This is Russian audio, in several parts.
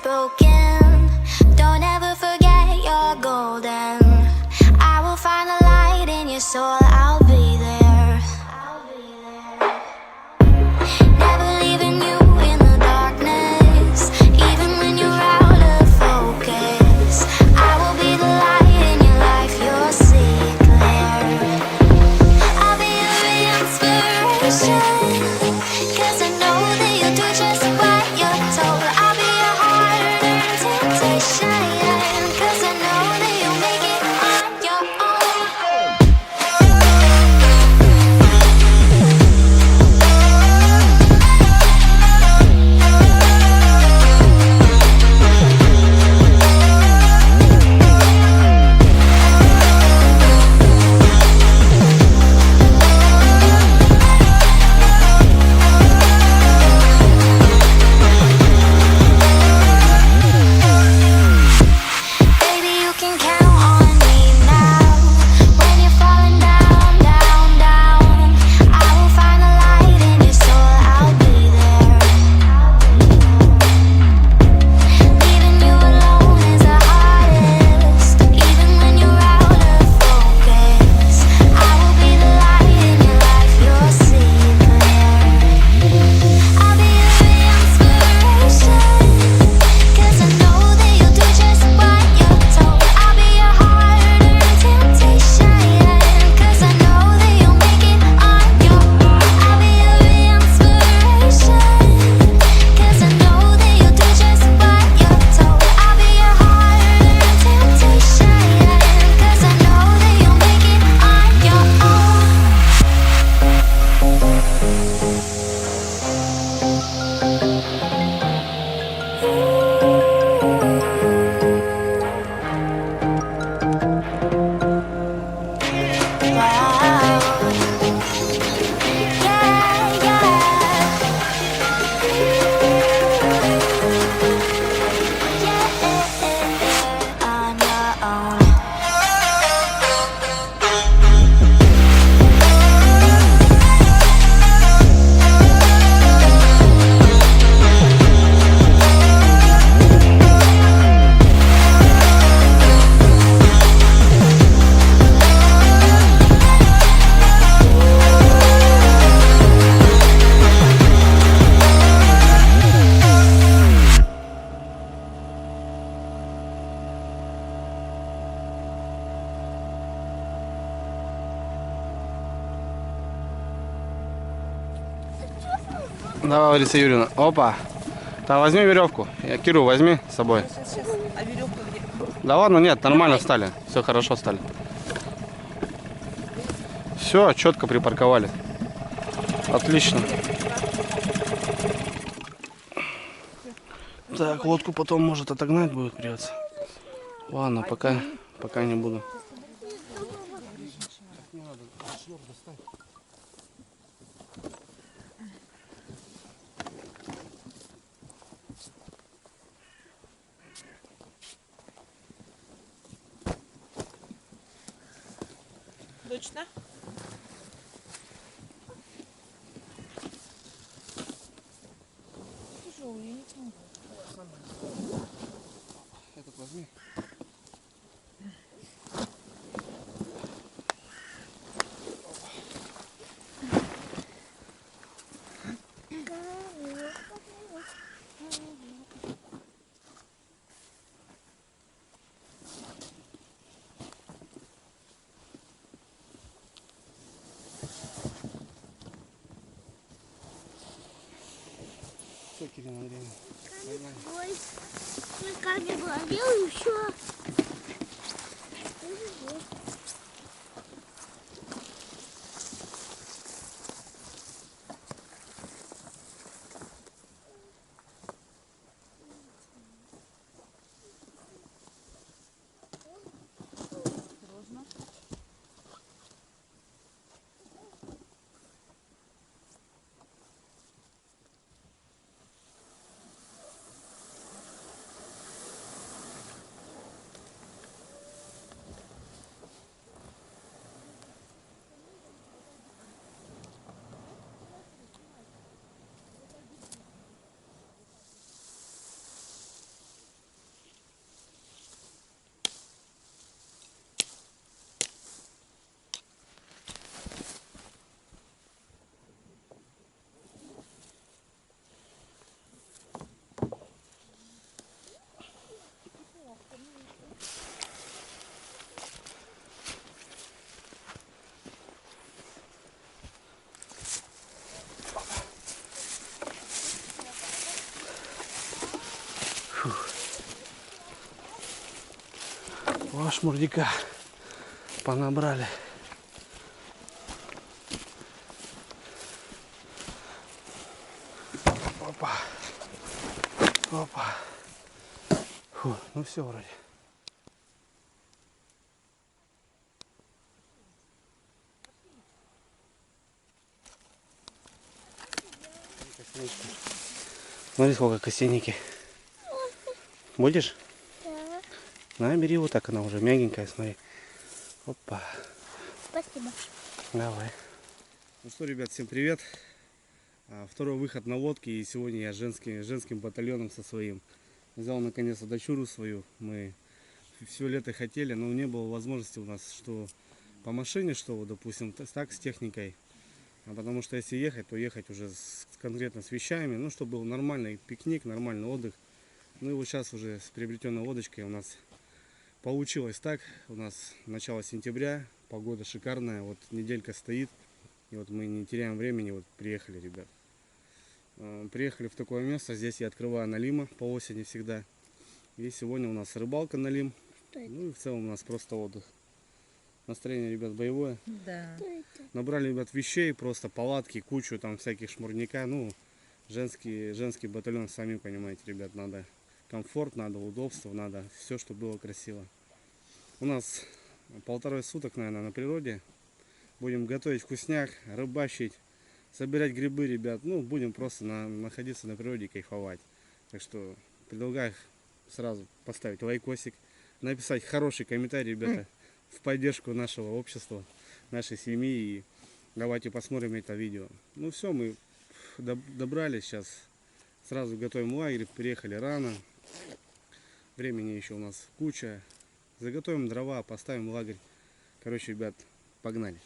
broken. Don't ever forget you're golden. I will find a light in your soul, I'll be there. Never leaving you in the darkness, even when you're out of focus. I will be the light in your life, you'll see it clear. I'll be your inspiration, 'cause I know that you'll do just what you're told. I'll be your hard-earned temptation, 'cause I know that you'll make it on your own. Baby, you can count on me now. When you're falling down, down, down, I will find a light in your soul, I'll be there. Leaving you alone is the hardest, even when you're out of focus. I will be the light in your life, you'll see it clear. I'll be your inspiration, 'cause I know that you'll do just what you're told. I'll be your hard-earned temptation, 'cause I know that you'll make it on your own. I'll be your inspiration, 'cause I know that you'll do just what you're told. I'll be your hard-earned temptation, 'cause I know that you'll make it on your own. On your own. Давай, Лариса Юрьевна. Опа. Да, возьми веревку. Киру возьми с собой. Сейчас. А веревка где? Да ладно, нет, нормально стали. Все хорошо стали. Все, четко припарковали. Отлично. Так, лодку потом может отогнать будет придется. Ладно, пока не буду. Точно? Тяжелый, я не помню. Этот возьми. Все, Кирилл Андреевна. Ой, камень болел еще. О, шмурдяка понабрали. Опа. Опа. Фу, ну все вроде. Смотри, сколько косинники. Будешь? Да. На, бери вот так, она уже мягенькая, смотри. Опа. Спасибо. Давай. Ну что, ребят, всем привет. Второй выход на лодке, и сегодня я женским батальоном со своим. Взял наконец-то дочуру свою. Мы все лето хотели, но не было возможности у нас, что по машине, что вот, допустим, так с техникой. Потому что если ехать, то ехать уже конкретно с вещами, ну, чтобы был нормальный пикник, нормальный отдых. Ну и вот сейчас уже с приобретенной лодочкой у нас получилось так. У нас начало сентября, погода шикарная, вот неделька стоит. И вот мы не теряем времени, вот приехали, ребят. Приехали в такое место, здесь я открываю налима по осени всегда. И сегодня у нас рыбалка налим. Ну и в целом у нас просто отдых. Настроение, ребят, боевое. Да. Набрали, ребят, вещей, просто палатки, кучу там всяких шмурняка. Ну, женский батальон, сами понимаете, ребят, надо комфорт, надо удобство, надо все, чтобы было красиво. У нас 1,5 суток, наверное, на природе. Будем готовить вкусняк, рыбачить, собирать грибы, ребят. Ну, будем просто находиться на природе и кайфовать. Так что предлагаю сразу поставить лайкосик, написать хороший комментарий, ребята, в поддержку нашего общества, нашей семьи. И давайте посмотрим это видео. Ну все, мы добрались сейчас. Сразу готовим лагерь, приехали рано. Времени еще у нас куча. Заготовим дрова, поставим лагерь. Короче, ребят, погнали.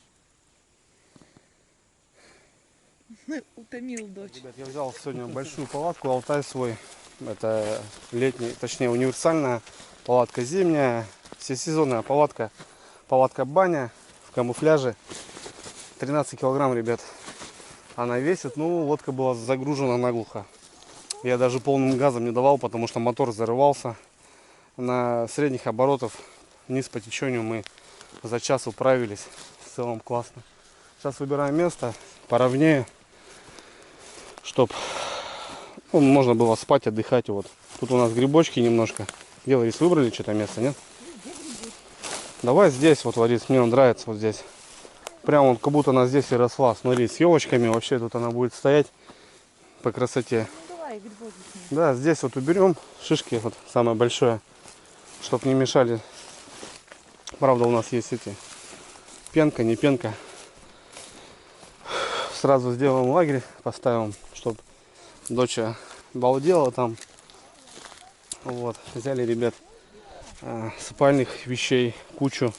Утомил дочь. Ребят, я взял сегодня большую палатку Алтай свой. Это летняя, точнее универсальная палатка зимняя, всесезонная палатка. Палатка баня в камуфляже. 13 килограмм, ребят. Она весит, ну лодка была загружена наглухо. Я даже полным газом не давал, потому что мотор зарывался. На средних оборотах вниз по течению мы за час управились. В целом классно. Сейчас выбираем место поровнее, чтобы можно было спать, отдыхать. Вот. Тут у нас грибочки немножко. Где, Ларис, выбрали что-то место, нет? Давай здесь, вот, Ларис, мне он нравится вот здесь. Прям вот как будто она здесь и росла. Смотри, с елочками вообще тут она будет стоять по красоте. Ну давай, грибок. Да, здесь вот уберем шишки, вот самое большое, чтобы не мешали. Правда, у нас есть эти пенка, не пенка. Сразу сделаем лагерь, поставим, чтобы доча балдела там. Вот, взяли, ребят, спальных вещей кучу.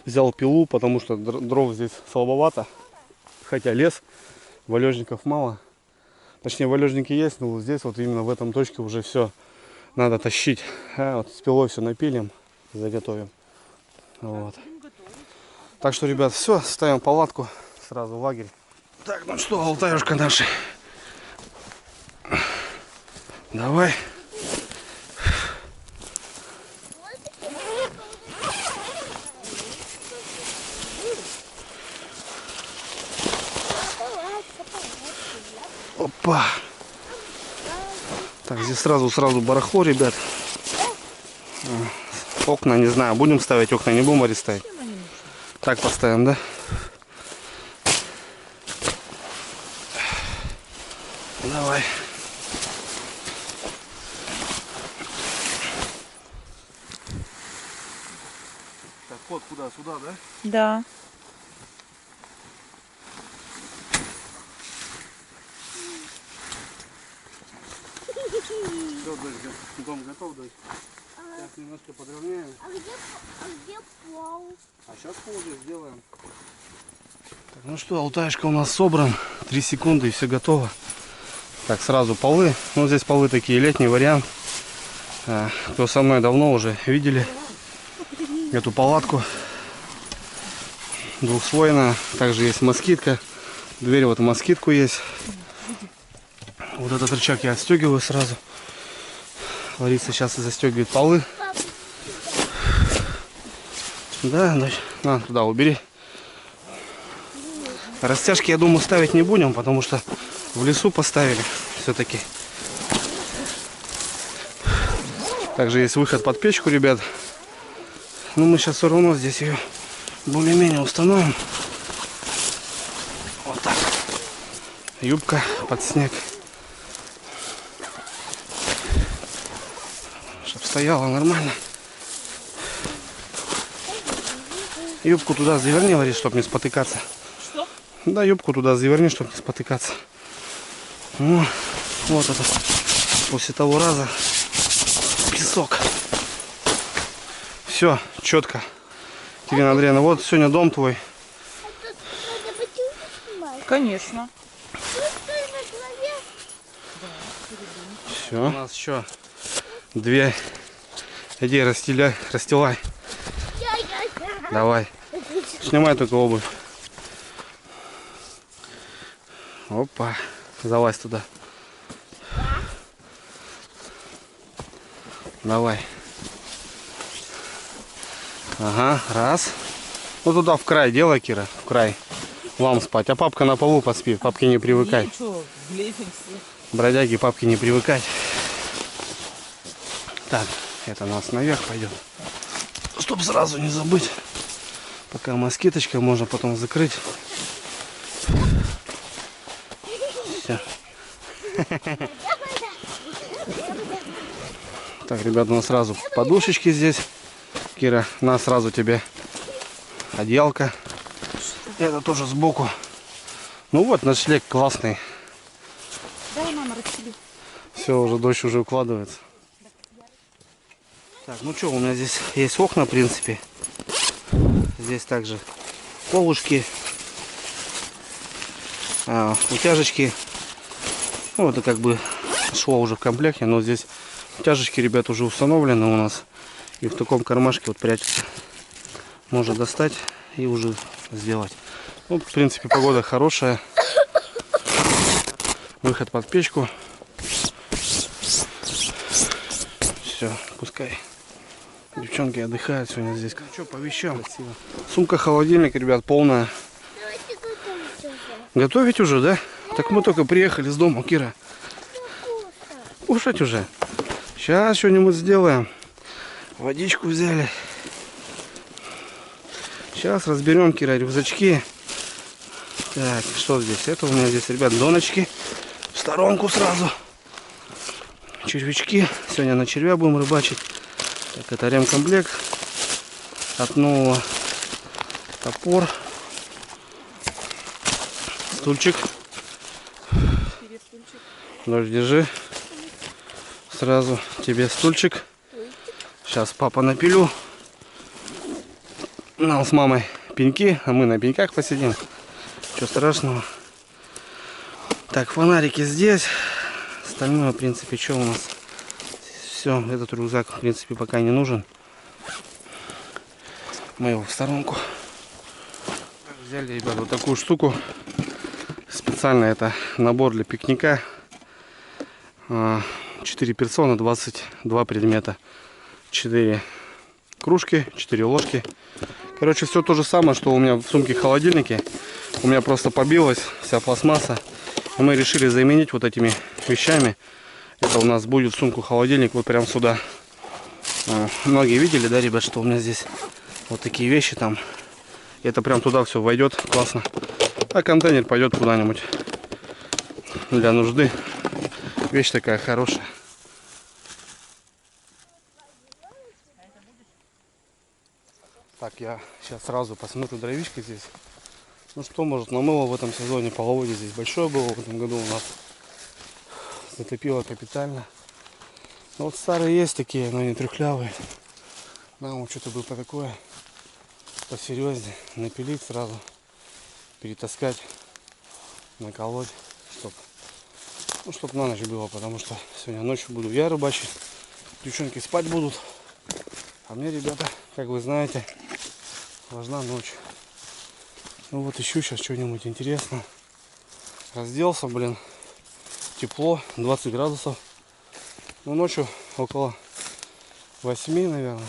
Взял пилу, потому что дров здесь слабовато. Хотя лес, валежников мало. Точнее, валежники есть, но вот здесь вот именно в этом точке уже все надо тащить. Вот с пилой все напилим, заготовим. Вот. Так что, ребят, все, ставим палатку, сразу в лагерь. Так, ну что, Алтаюшка наши. Давай. Опа. Так, здесь сразу барахло, ребят. Окна, не знаю, будем ставить окна, не будем ставить. Так поставим, да? Давай. Так, ход куда? Сюда, да? Да. Все, дочь, дом готов, дочь. Сейчас немножко подровняем. А где пол? А сейчас пол уже сделаем. Так, ну что, Алтаешка у нас собран. 3 секунды и все готово. Так, сразу полы. Ну, здесь полы такие, летний вариант. Кто со мной давно уже видели эту палатку. Двухслойная. Также есть москитка. Дверь вот в москитку есть. Вот этот рычаг я отстегиваю сразу. Лариса сейчас застегивает полы. Да, дочь. На, туда убери. Растяжки, я думаю, ставить не будем, потому что в лесу поставили все-таки. Также есть выход под печку, ребят. Но мы сейчас все равно здесь ее более-менее установим. Вот так. Юбка под снег. Чтоб стояла нормально. Юбку туда заверни, Ларис, чтобы не спотыкаться. Что? Да, юбку туда заверни, чтобы не спотыкаться. Ну, вот это после того раза песок. Все, четко. Кирина Андреевна, вот сегодня дом твой. Надо ботинки снимать. Конечно. Стой на голове. Все. У нас еще две. Иди, расстилай. Давай. Снимай только обувь. Опа. Залазь туда. Давай. Ага, раз. Ну туда в край делай, Кира, в край. Вам спать. А папка на полу поспит. Папке не привыкать. Ничего, в лестнице. Бродяги, папке не привыкать. Так, это у нас наверх пойдет. Чтоб сразу не забыть. Пока москиточкой можно потом закрыть. Все. Так, ребят, у нас сразу подушечки здесь. Кира, на сразу тебе одеялка. Это тоже сбоку. Ну вот, ночлег классный. Дай, мама, расстели. Все, уже дождь уже укладывается. Так, ну что, у меня здесь есть окна, в принципе. Здесь также колышки, утяжечки. Ну, это как бы шло уже в комплекте, но здесь утяжечки, ребят, уже установлены у нас. И в таком кармашке вот прячется. Можно достать и уже сделать. Ну, в принципе, погода хорошая. Выход под печку. Все, пускай девчонки отдыхают сегодня здесь. Ну что, по вещам. Красиво. Сумка холодильник, ребят, полная. Давайте готовить уже. Готовить уже, да? Так мы только приехали с дома, Кира. Кушать уже. Сейчас что-нибудь сделаем. Водичку взяли. Сейчас разберем, Кира, рюкзачки. Так, что здесь? Это у меня здесь, ребят, доночки. В сторонку сразу. Червячки. Сегодня на червя будем рыбачить. Так, это ремкомплект от нового. Топор. Стульчик. Дождь, держи. Сразу тебе стульчик. Сейчас папа напилю. Нам с мамой пеньки, а мы на пеньках посидим. Ничего страшного. Так, фонарики здесь. Остальное, в принципе, что у нас? Все, этот рюкзак, в принципе, пока не нужен. Мы его в сторонку. Взяли, ребят, вот такую штуку. Специально это набор для пикника. 4 персона, 22 предмета. 4 кружки, 4 ложки. Короче, все то же самое, что у меня в сумке-холодильнике. У меня просто побилась вся пластмасса. И мы решили заменить вот этими вещами. Это у нас будет сумку-холодильник вот прям сюда. Многие видели, да, ребят, что у меня здесь вот такие вещи там. И это прям туда все войдет. Классно. А контейнер пойдет куда-нибудь для нужды. Вещь такая хорошая. Так, я сейчас сразу посмотрю дровишки здесь. Ну что, может, намыло в этом сезоне, половодье здесь большое было в этом году у нас. Затопило капитально. Но вот старые есть такие, но не трюхлявые. Нам вот что-то было такое посерьезнее. Напилить сразу, перетаскать, наколоть, чтоб на ночь было, потому что сегодня ночью буду я рыбачить. Девчонки спать будут. А мне, ребята, как вы знаете, важна ночь. Ну вот ищу сейчас что-нибудь интересное. Разделся, блин. Тепло, 20 градусов. Но ночью около 8, наверное.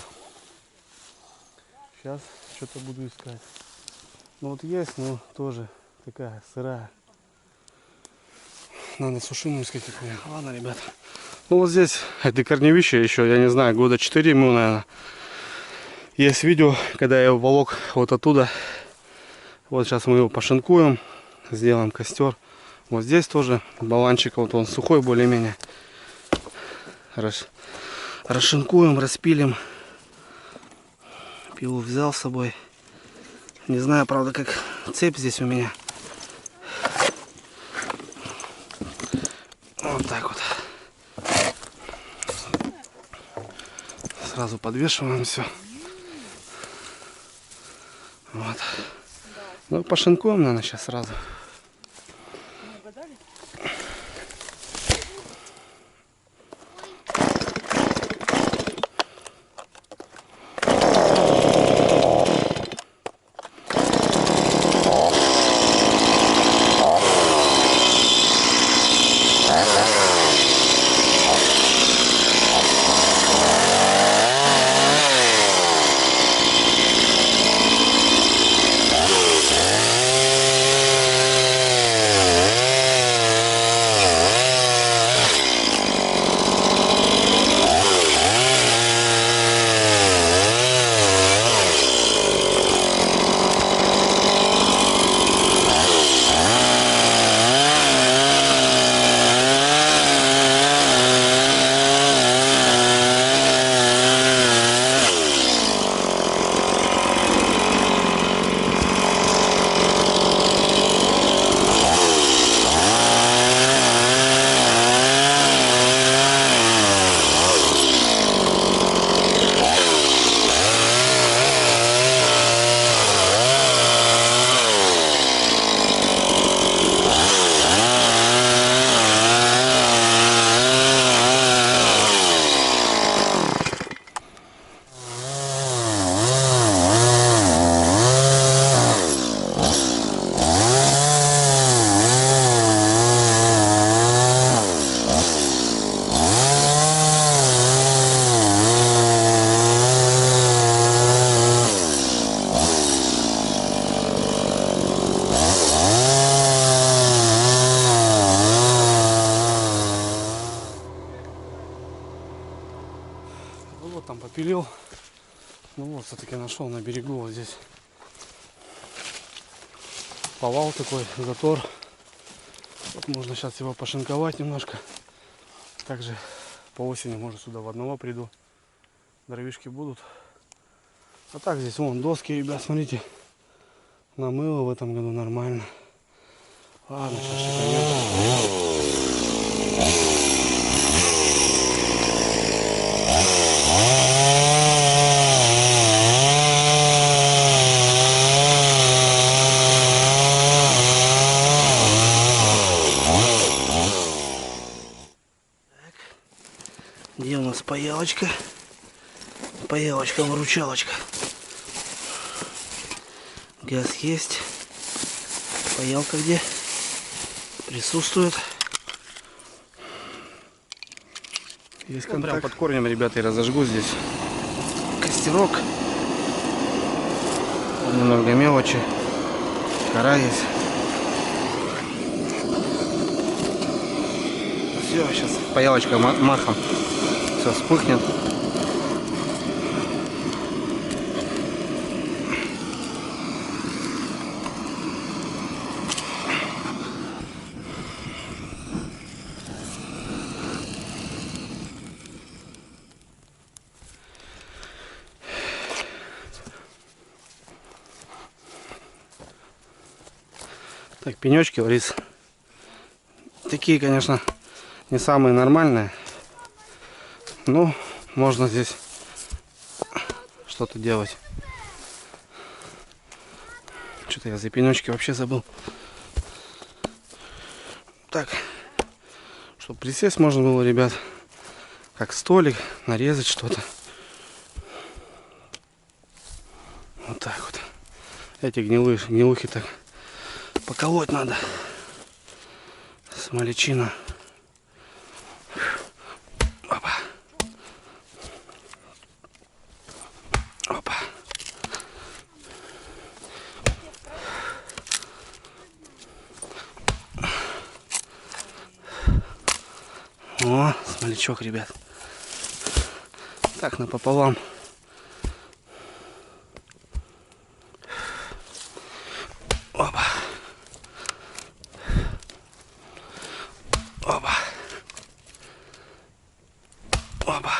Сейчас что-то буду искать. Ну вот есть, но тоже такая сырая. Надо сушеную искать какую. Ладно, ребята. Ну вот здесь это корневище еще, я не знаю, года 4 ему, наверное. Есть видео, когда я его волок вот оттуда. Вот сейчас мы его пошинкуем, сделаем костер. Вот здесь тоже баланчик, вот он сухой более-менее. Расшинкуем, распилим. Пилу взял с собой. Не знаю, правда, как цепь здесь у меня. Вот так вот. Сразу подвешиваем все. Вот. Ну, пошинкуем, наверное, сейчас сразу. Вот там попилил. Ну вот, все-таки нашел на берегу вот здесь повал такой, затор. Вот можно сейчас его пошинковать немножко. Также по осени, может, сюда в одного приду. Дровишки будут. А так здесь вон доски, ребят, смотрите. Намыло в этом году нормально. Ладно, сейчас шиканем. Где у нас паялочка? Паялочка-выручалочка. Газ есть. Паялка где? Присутствует. Есть контакт. Прям под корнем, ребята, я разожгу здесь костерок. Немного мелочи. Кора есть. Все, сейчас паялочка махом. Все вспыхнет. Так, пенечки, рис. Такие, конечно, не самые нормальные. Но можно здесь что-то делать. Что-то я за пенечки вообще забыл. Так, чтобы присесть можно было, ребят, как столик, нарезать что-то. Вот так вот. Эти гнилухи так поколоть надо. Смолячина. Опа. малячок, ребят. Так, напополам. Опа. Опа. Опа.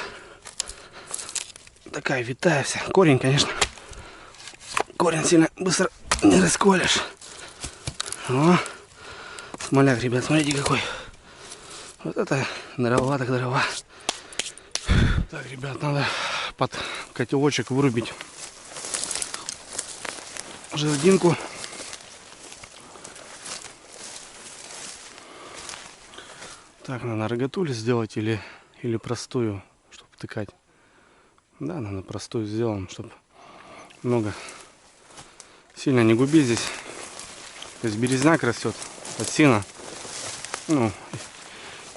Такая витая вся. Корень, конечно. Корень сильно быстро не расколешь. О, смоляк, ребят, смотрите какой. Вот это дрова, так дрова. Так, ребят, надо под котелочек вырубить жердинку. Так, надо рогатуль сделать или простую, чтобы втыкать. Да, надо простую сделаем, чтобы много сильно не губить здесь. То есть березняк растет, осина. Ну,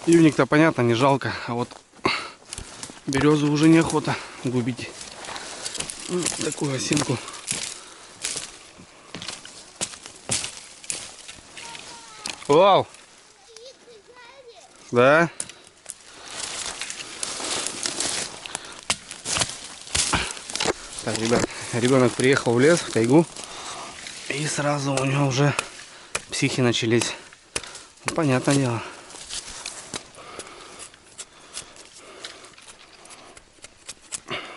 ивник-то понятно, не жалко, а вот березу уже неохота губить. Ну, такую осинку. Вау! Да? Так, ребят, ребенок приехал в лес, в тайгу, и сразу у него уже психи начались. Ну, понятное дело.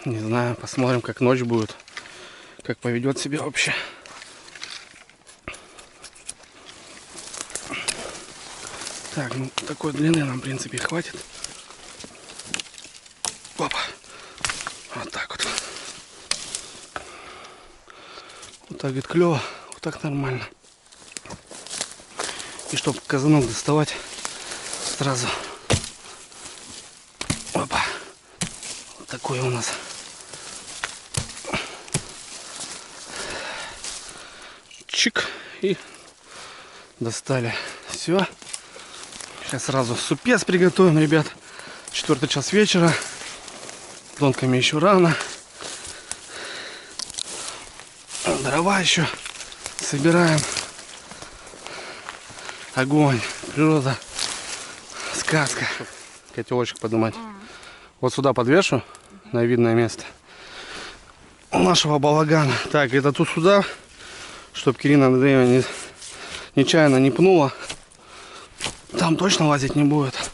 Не знаю, посмотрим, как ночь будет, как поведет себя вообще. Так, ну такой длины нам, в принципе, хватит. Опа. Вот так вот. Вот так, говорит, клево. Вот так нормально. И чтобы казанок доставать сразу. Опа. Вот такой у нас. Чик. И достали. Все. Сейчас сразу супец приготовим, ребят. 4 час вечера. Донками еще рано. Дрова еще собираем. Огонь, природа, сказка. Котелочек поднимать. Вот сюда подвешу на видное место у нашего балагана. Так, это тут сюда, чтобы Кирина Андреевна нечаянно не пнула. Там точно лазить не будет.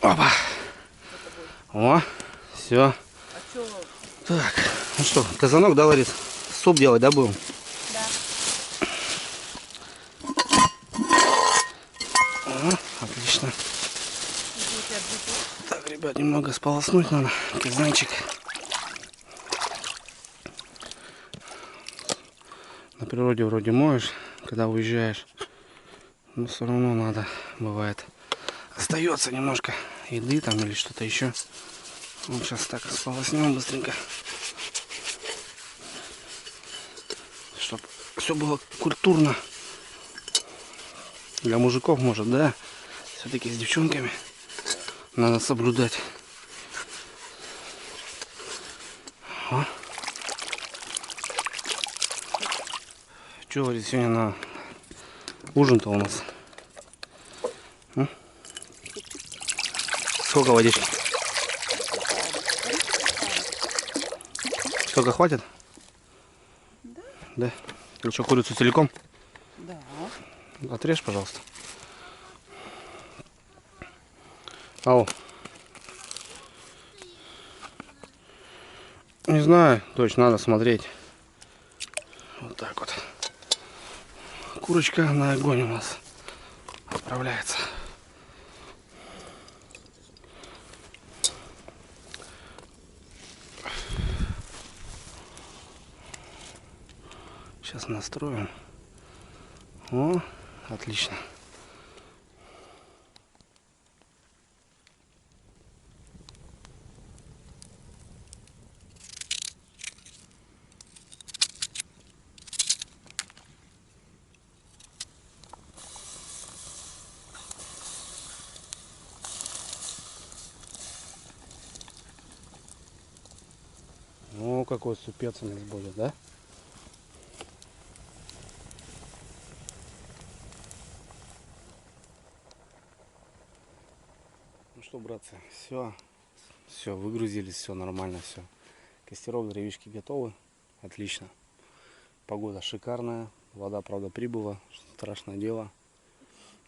Опа. О, все. Так, ну что, казанок, да, Ларис? Суп делать, да, будем? Да. О, отлично. Так, ребят, немного сполоснуть надо. Казанчик. На природе вроде моешь, когда уезжаешь. Но все равно надо, бывает. Остается немножко еды там или что-то еще. Вот сейчас так сполоснем быстренько. Чтобы все было культурно. Для мужиков, может, да. Все-таки с девчонками надо соблюдать. О. Что, говорит, сегодня на ужин-то у нас? Сколько водички? Сколько хватит? Да. Да. Ты что, курицу целиком? Да. Отрежь, пожалуйста. Ау. Не знаю, точно надо смотреть. Вот так вот. Курочка на огонь у нас отправляется. Сейчас настроим. О, отлично. Ну, какой супец у нас будет, да? братцы, все, выгрузились, все нормально, все. Костерок, дровишки готовы, отлично. Погода шикарная, вода, правда, прибыла, страшное дело.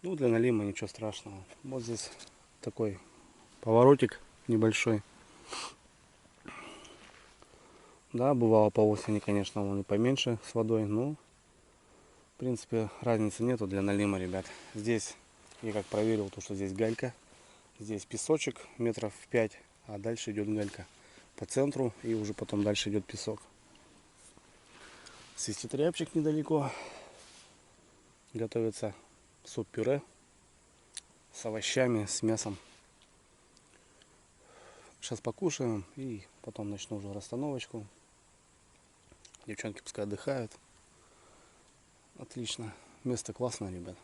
Ну, для налима ничего страшного. Вот здесь такой поворотик небольшой. Да, бывало по осени, конечно, он и поменьше с водой, но в принципе разницы нету для налима, ребят. Здесь я как проверил, то что здесь галька, здесь песочек метров 5, а дальше идет галька по центру, и уже потом дальше идет песок. Свистит рябчик недалеко. Готовится суп-пюре с овощами, с мясом. Сейчас покушаем и потом начну уже расстановочку. Девчонки пускай отдыхают. Отлично. Место классное, ребят.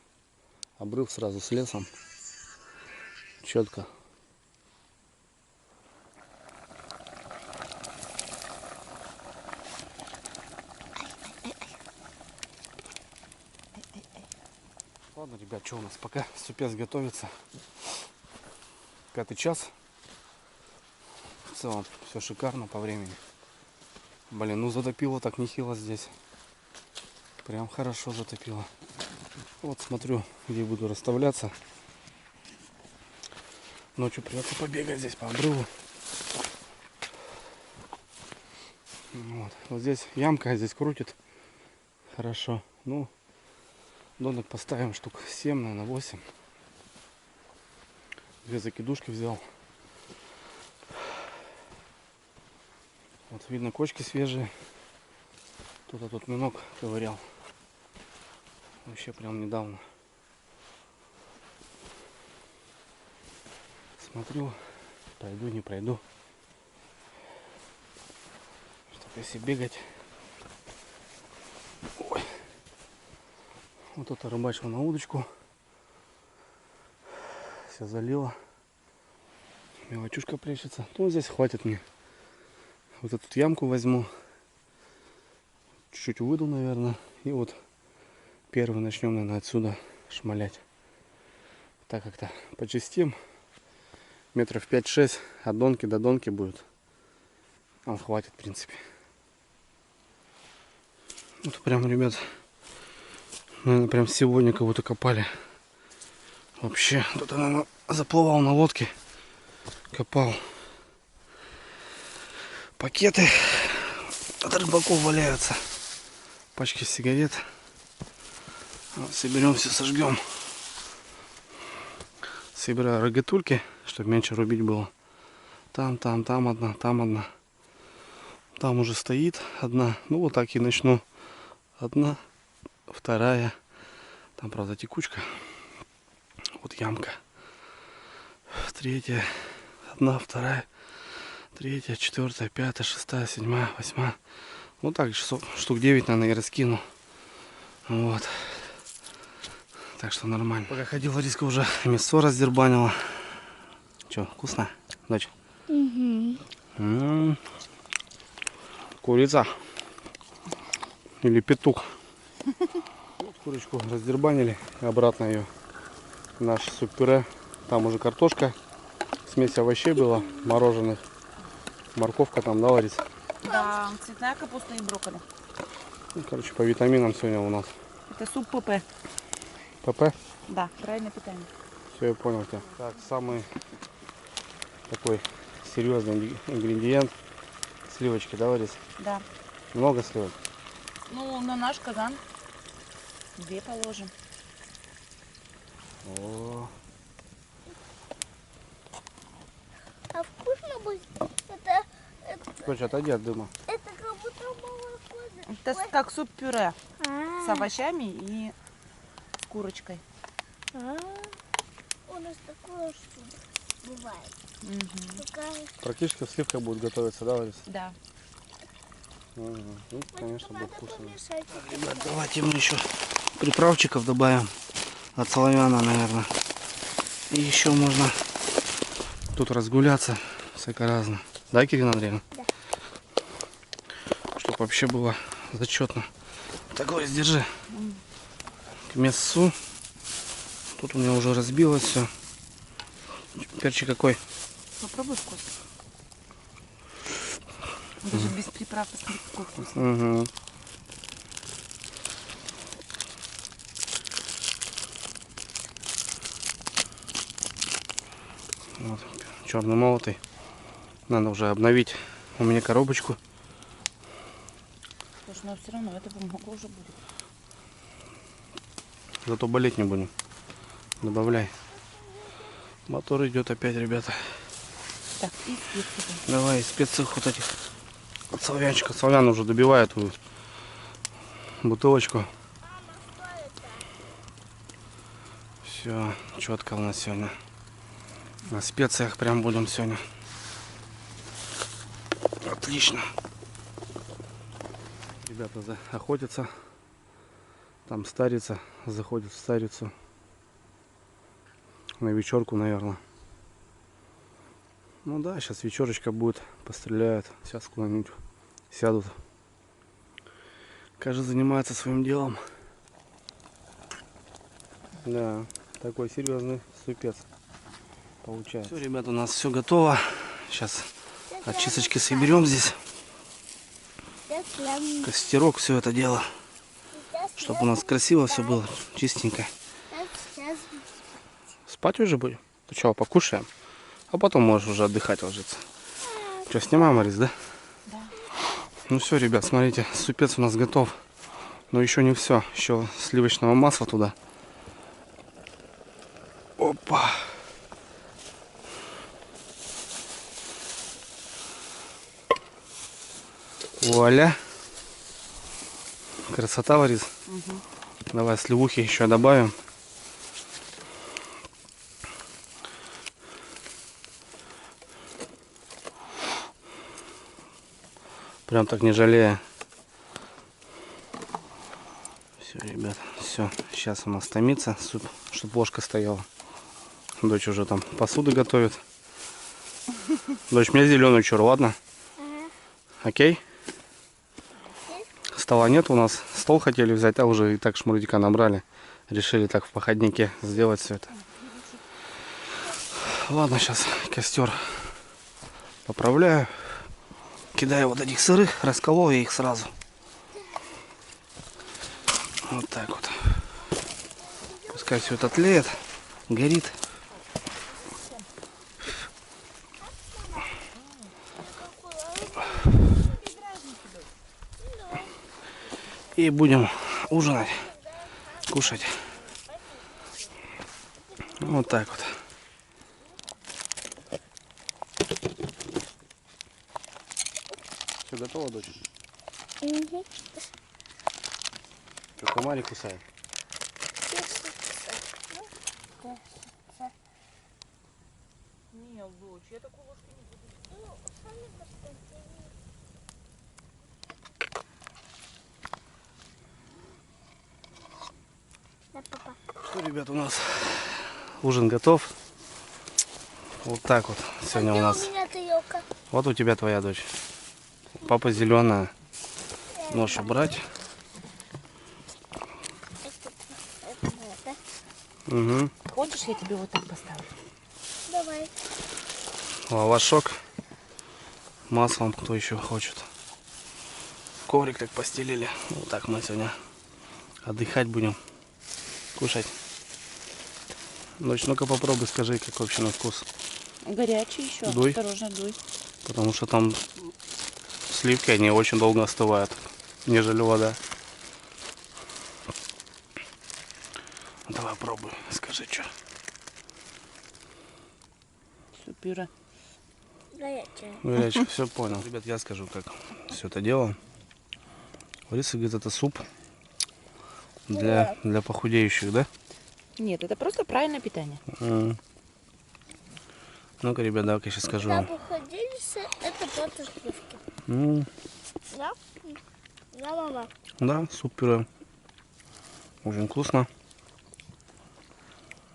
Обрыв сразу с лесом. Четко. Ладно, ребят, что у нас? Пока супец готовится. 5-й час. В целом все шикарно по времени. Блин, ну затопило так нехило здесь. Прям хорошо затопило. Вот смотрю, где буду расставляться. Ночью придется побегать здесь по обрыву. Вот здесь ямка, здесь крутит. Хорошо. Ну, донок поставим штук 7, наверное, 8. 2 закидушки взял. Вот видно, кочки свежие. Кто-то тут минок ковырял. Вообще прям недавно. Смотрю, пройду, не пройду. Чтоб если бегать. Ой. Вот тут рыбачил на удочку. Все залило. Мелочушка плещется. Ну, здесь хватит мне. Вот эту ямку возьму. Чуть-чуть выйду, наверное. И вот первый начнем, наверное, отсюда шмалять. Так как-то почистим. Метров 5-6 от донки до донки будет. Нам хватит, в принципе. Вот прям, ребят, наверное, прям сегодня кого-то копали. Вообще, тут я, наверное, заплывал на лодке. Копал. Пакеты от рыбаков валяются. Пачки сигарет. Вот, соберем все, сожгем. Собираю рогатульки, чтобы меньше рубить было. Там одна, там одна. Там уже стоит одна. Ну вот так и начну. Одна, вторая. Там, правда, текучка. Вот ямка. Третья. Одна, вторая. Третья, четвертая, пятая, шестая, седьмая, восьмая. Вот так штук 9, наверное, я раскину. Вот. Так что нормально. Пока ходила, Риска уже мясо раздербанила. Че, вкусно, дочь? Угу. Курица. Или петух. Вот курочку раздербанили. И обратно ее в наш суп-пюре. Там уже картошка. Смесь овощей была, мороженых. Морковка там, да, Ларис? Да, цветная капуста и брокколи. Ну, короче, по витаминам сегодня у нас. Это суп ПП. ПП? Да, правильное питание. Все, я понял тебя. Так, самый такой серьезный ингредиент. Сливочки, да, Ларис? Да. Много сливок? Ну, на наш казан 2 положим. О, А вкусно будет? Дочь, отойди от дыма. Это как будто молоко. Это как суп-пюре с А, овощами и с курочкой. у нас такое что бывает. Мгм. Такая Практически сливка будет готовиться, да, Ларис? Да. Угу. Ну, конечно, будет надо вкусно. помешать. Ребят, давайте мы еще приправчиков добавим. От соловяна, наверное. И еще можно тут разгуляться всяко разно. Да, Кирилл Андреевна? Да. Чтобы вообще было зачетно. Так, Ларис, держи. К мясу. Тут у меня уже разбилось все. Перчик какой? Попробуй вкус. Даже без приправ, посмотри, какой вкусный. Угу. Вот, черный молотый. Надо уже обновить у меня коробочку. Слушай, но все равно это много уже будет. Зато болеть не будем. Добавляй. Мотор идет опять, ребята. Так, и специи. Давай специи вот этих. Вот Славянчика. Славян уже добивает твою бутылочку. Все, четко у нас сегодня. На специях прям будем сегодня. Отлично. Ребята охотятся. Там старица заходит в старицу. На вечерку, наверное. Ну да, сейчас вечерочка будет. Постреляют. Сейчас куда-нибудь сядут. Каждый занимается своим делом. Да, такой серьезный супец получается. Все, ребята, у нас все готово. Сейчас очисточки соберем здесь. Костерок, все это дело. Чтобы у нас красиво все было, чистенько. Спать уже будем? Ну что, покушаем? А потом можешь уже отдыхать ложиться. Что, снимаем, Марис, да? Да. Ну все, ребят, смотрите, супец у нас готов. Но еще не все. Еще сливочного масла туда. Опа. Вуаля. Красота, Ларис. Угу. Давай сливухи еще добавим. Прям так не жалея. Все, ребят, все. Сейчас у нас томится, чтобы ложка стояла. Дочь уже там посуду готовит. Дочь, мне зеленый чур, ладно? Окей? Стола нет у нас. Стол хотели взять, а уже и так шмурдика набрали. Решили так в походнике сделать все это. Ладно, сейчас костер поправляю. Кидаю вот этих сырых, расколол я их сразу. Вот так вот. Пускай все это тлеет, горит. И будем ужинать, кушать. Вот так вот. Все готово, дочь? Угу. Что, комарик кусает? Нет, дочь, я такую ложку не буду. Да, папа. Что, ребят, у нас ужин готов. Вот так вот сегодня у нас. У меня тарелка. Вот у тебя твоя дочь. Папа зеленая. Нож убрать. Угу. Хочешь, я тебе вот так поставлю? Давай. Лавашок. Маслом, кто еще хочет. Коврик так постелили. Вот так мы сегодня отдыхать будем. Кушать. Дочь, ну-ка попробуй, скажи, как вообще на вкус. Горячий еще. Дуй. Осторожно, дуй. Потому что там сливки, они очень долго остывают, нежели вода. Давай пробуй, скажи, что. Супер. Горячая. Горячий, все понял. Ребят, я скажу, как все это дело. Лариса говорит, это суп для похудеющих, да? Нет, это просто правильное питание. Ну-ка, ребят, давай-ка я сейчас скажу Да, вам. походились, это просто сливки. Да? Да, мама. Да, суп-пюре. Очень вкусно.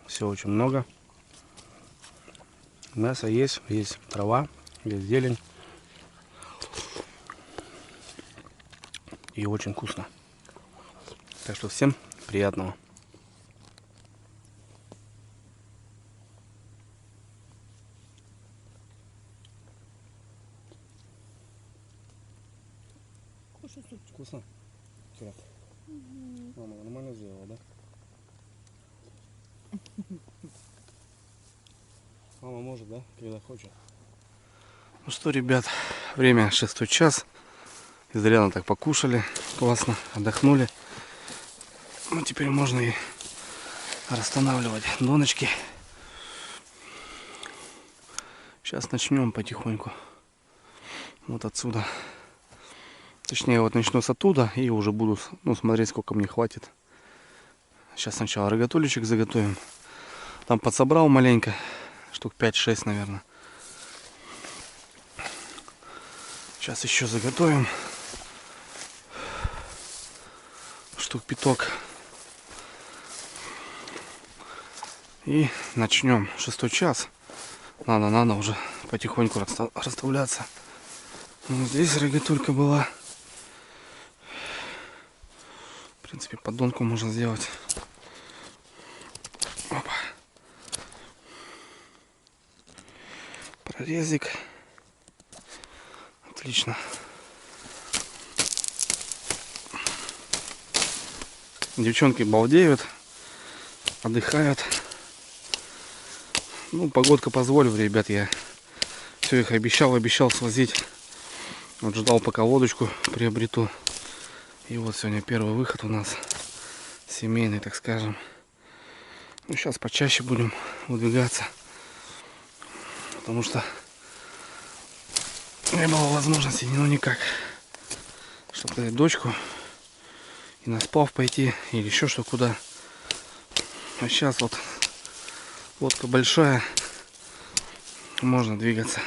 Все очень много. Мясо есть, есть трава, есть зелень. И очень вкусно. Так что всем приятного. Покушай суп. Вкусно? Кира? Мама нормально сделала, да? Мама может, да? Когда хочет. Ну что, ребят, время 6 час. Изрядно так покушали. Классно, отдохнули. Ну теперь можно и расстанавливать доночки. Сейчас начнем потихоньку. Вот отсюда. Точнее, вот начну с оттуда и уже буду смотреть, сколько мне хватит. Сейчас сначала рогатулечек заготовим. Там подсобрал маленько. Штук 5-6, наверное. Сейчас еще заготовим. Штук 5. И начнем. 6 час. Надо уже потихоньку расставляться. Вот здесь рогатулька была. В принципе, поддонку можно сделать. Опа. Прорезик. Отлично. Девчонки балдеют, отдыхают. Ну, погодка позволила, ребят, я все их обещал свозить. Вот ждал, пока лодочку приобрету. И вот сегодня первый выход у нас. Семейный, так скажем. Ну, сейчас почаще будем выдвигаться. Потому что не было возможности, ну никак. Чтобы дать дочку и на сплав пойти. Или еще что куда. А сейчас вот лодка большая. Можно двигаться.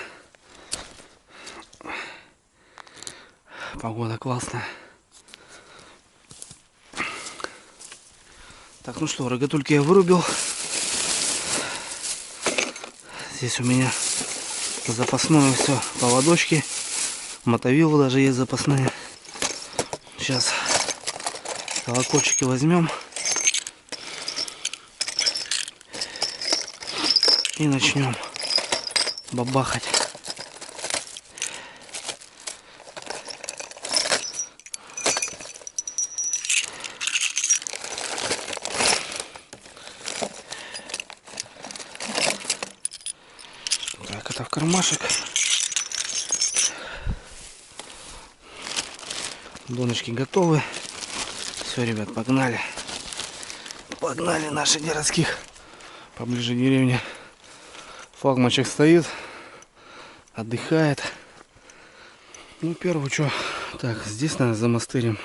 Погода классная. Так, ну что, рогатульки я вырубил. Здесь у меня запасное все, поводочки. Мотовилы даже есть запасные. Сейчас колокольчики возьмем. И начнем бабахать. Так, это в кармашек. Доночки готовы. Все, ребят, погнали. Погнали наши городских. Поближе к деревне. Флагманчик стоит. Отдыхает. Ну, первое, что. Так, здесь, наверное, замастырим.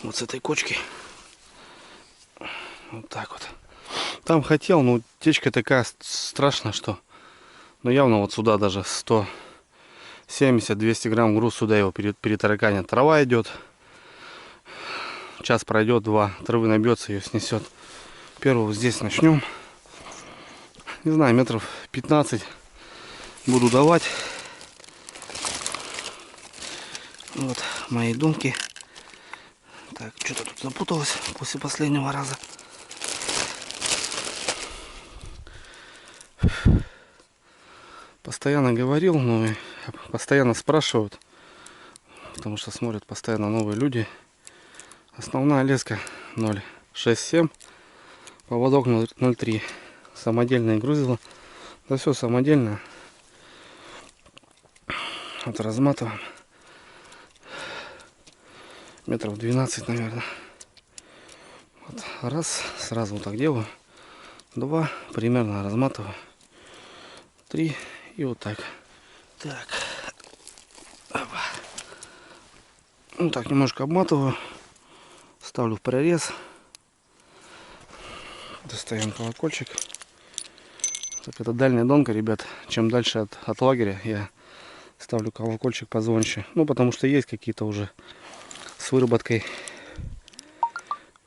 Вот с этой кочки. Вот так вот. Там хотел, но течка такая страшная, что... Ну, явно вот сюда даже 170-200 грамм груз сюда его перетараканит. Трава идет. Час пройдет, 2. Травы набьется, ее снесет. Первого здесь начнем. Не знаю, метров 15 буду давать. Вот мои донки. Так, что-то тут запуталось после последнего раза. Постоянно говорил, но и постоянно спрашивают, потому что смотрят постоянно новые люди. Основная леска 0,67, поводок 0,3, самодельное грузило. Да все самодельное. Вот разматываем. Метров 12, наверное. Вот, раз, сразу вот так делаю. 2, примерно разматываю. 3 и вот так. Так. Опа. Ну так, немножко обматываю. Ставлю в прорез. Достаем колокольчик. Так, это дальняя донка, ребят. Чем дальше от лагеря, я ставлю колокольчик позвонче. Ну, потому что есть какие-то уже с выработкой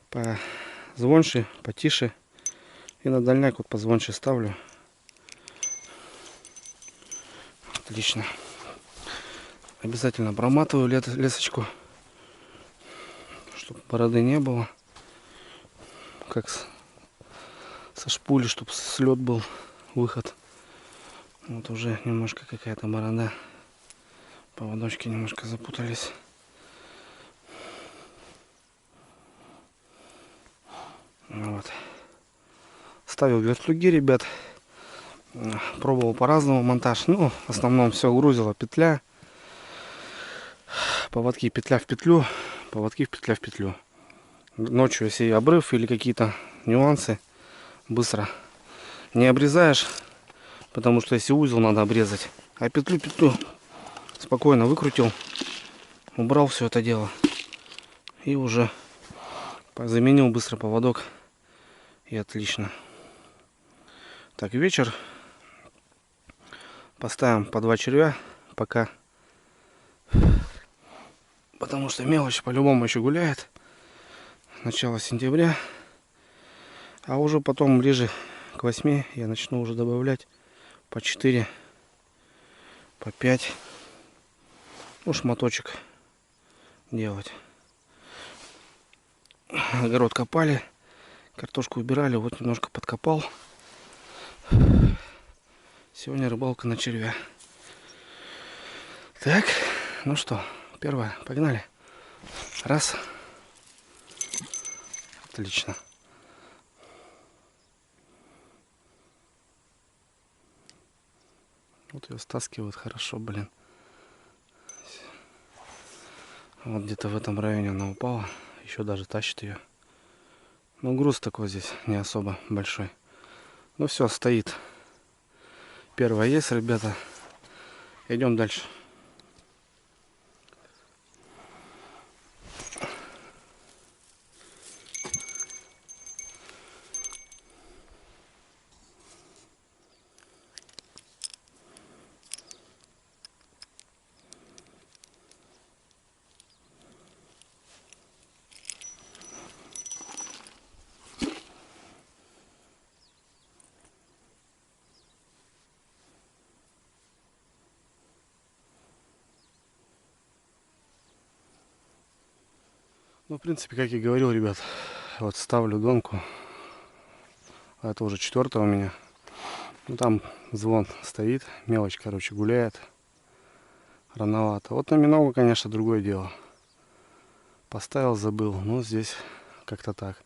позвонче, потише. И на дальняк вот позвонче ставлю. Отлично. Обязательно проматываю лесочку, чтобы бороды не было. Как со шпули, чтобы слет был, выход. Вот уже немножко какая-то борода Поводочки немножко запутались. Вот. Ставил вертлюги, ребят. Пробовал по-разному монтаж. Ну, в основном все грузила петля. Поводки петля в петлю. Поводки петля в петлю. Ночью, если обрыв или какие-то нюансы, быстро не обрезаешь. Потому что если узел, надо обрезать. А петлю спокойно выкрутил. Убрал все это дело. И уже заменил быстро поводок. И отлично. Так, вечер. Поставим по 2 червя пока. Потому что мелочь по-любому еще гуляет. Начало сентября. А уже потом ближе к 8 я начну уже добавлять по 4, по 5. Ну, шматочек делать. Огород копали. Картошку убирали. Вот немножко подкопал. Сегодня рыбалка на червя. Так, ну что, первое, погнали. Раз. Отлично. Вот ее стаскивают хорошо, блин. Вот где-то в этом районе она упала. Еще даже тащит ее. Ну, груз такой здесь не особо большой. Ну все, стоит. Первая есть, ребята. Идем дальше. Ну, в принципе, как я говорил, ребят, вот ставлю донку. Это уже 4-я у меня. Ну, там звон стоит, мелочь, короче, гуляет. Рановато. Вот на миногу, конечно, другое дело. Поставил, забыл. Ну, здесь как-то так.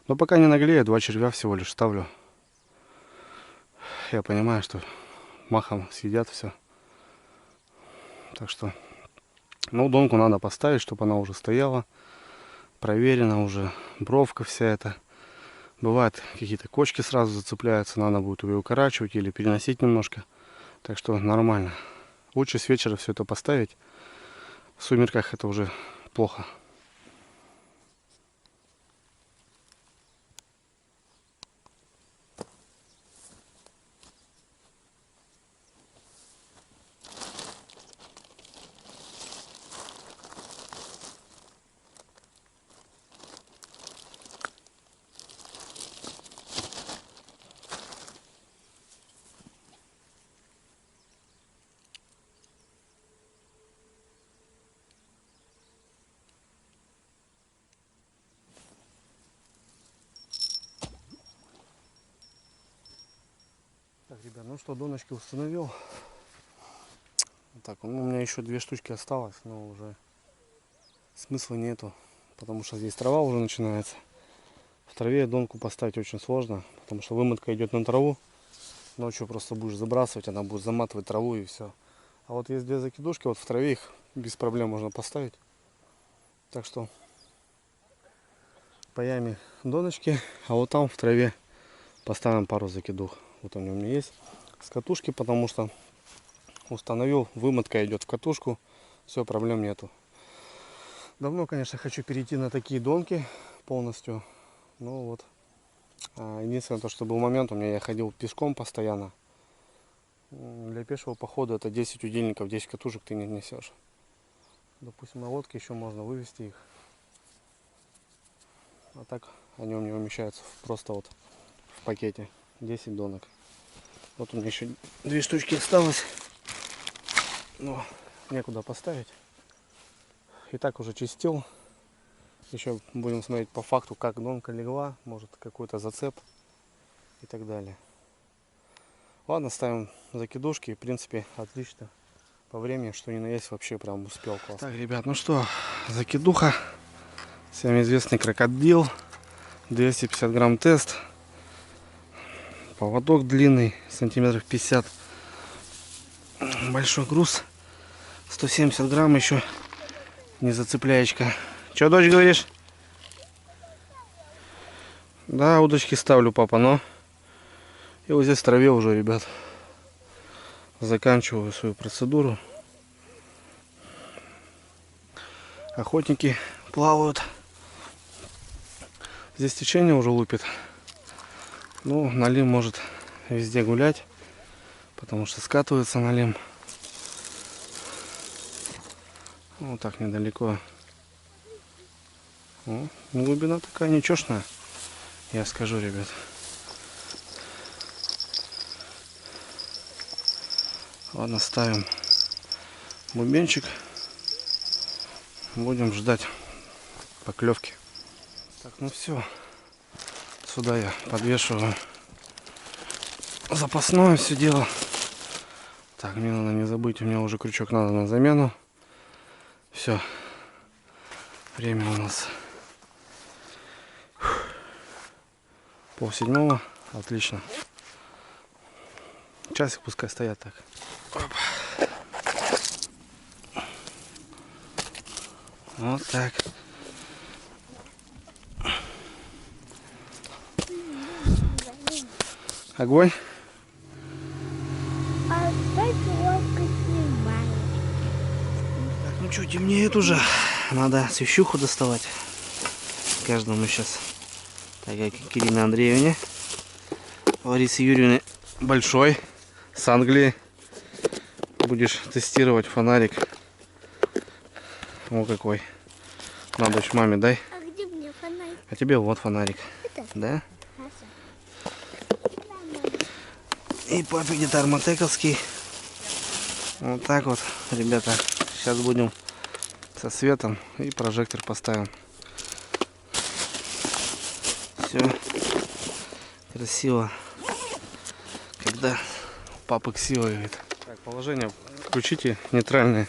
Но пока не наглею, 2 червя всего лишь ставлю. Я понимаю, что махом съедят все. Так что, ну, донку надо поставить, чтобы она уже стояла. Проверено уже, бровка вся эта. Бывают какие-то кочки сразу зацепляются, надо будет ее укорачивать или переносить немножко. Так что нормально. Лучше с вечера все это поставить. В сумерках это уже плохо. Так, ребят, ну что, доночки установил. Так, ну, у меня еще 2 штучки осталось, но уже смысла нету, потому что здесь трава уже начинается. В траве донку поставить очень сложно, потому что вымотка идет на траву. Ночью просто будешь забрасывать, она будет заматывать траву и все. А вот есть 2 закидушки, вот в траве их без проблем можно поставить. Так что по яме доночки, а вот там в траве поставим пару закидух. Вот они у меня есть с катушки, потому что установил, вымотка идет в катушку, все, проблем нету. Давно, конечно, хочу перейти на такие донки полностью. Ну вот. Единственное, то, что был момент, у меня я ходил пешком постоянно. Для пешего похода это 10 удильников, 10 катушек ты не несешь. Допустим, на лодке еще можно вывести их. А так они у меня умещаются просто вот в пакете. 10 донок. Вот у меня еще 2 штучки осталось. Но некуда поставить. И так уже чистил. Еще будем смотреть по факту, как донка легла. Может какой-то зацеп и так далее. Ладно, ставим закидушки. В принципе, отлично По времени, что ни на есть, вообще прям успел классно. Так, ребят, ну что, закидуха. Всем известный крокодил. 250 грамм тест. Поводок длинный, сантиметров 50. Большой груз. 170 грамм еще. Не зацепляечка. Че, дочь, говоришь? Да, удочки ставлю, папа, но... И вот здесь в траве уже, ребят. Заканчиваю свою процедуру. Охотники плавают. Здесь течение уже лупит. Ну, налим может везде гулять, потому что скатывается налим. Вот так недалеко. О, глубина такая ничешная, я скажу, ребят. Ладно, ставим бубенчик. Будем ждать поклевки. Так, ну все. Сюда я подвешиваю запасное все дело. Так, мне надо не забыть, у меня уже крючок надо на замену. Все. Время у нас 6:30. Отлично. Часик пускай стоят так. Оп. Вот так. Огонь. А дайте лапкой снимай. Так, ну что, темнеет уже. Надо свещуху доставать. Каждому сейчас. Так, как Ирине Андреевне. Ларисе Юрьевне большой. С Англии. Будешь тестировать фонарик. О, какой. На, дочь, маме дай. А где мне фонарик? А тебе вот фонарик. Это? Да? Хорошо. И папе где-то арматековский. Вот так вот, ребята. Сейчас будем со светом и прожектор поставим. Все красиво. Когда папа ксивает. Так, положение включите нейтральное.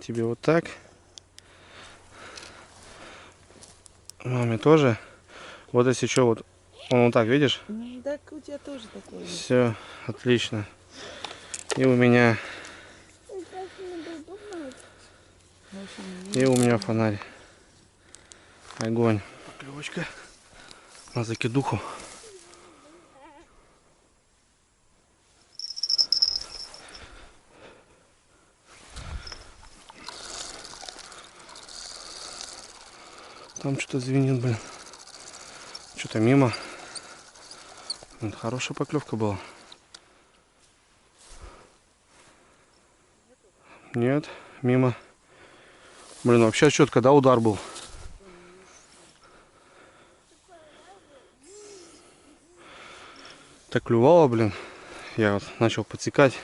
Тебе вот так. Маме тоже. Вот если что, вот он вот так, видишь? Ну, так у тебя тоже такое есть. Все, отлично. И у меня, В общем, и у меня фонарь. Огонь. Поклевочка на закидуху. Там что-то звенит, блин. Что-то мимо. Блин, хорошая поклевка была. Нет, мимо. Блин, вообще четко, да, удар был. Так клювало, блин. Я вот начал подсекать.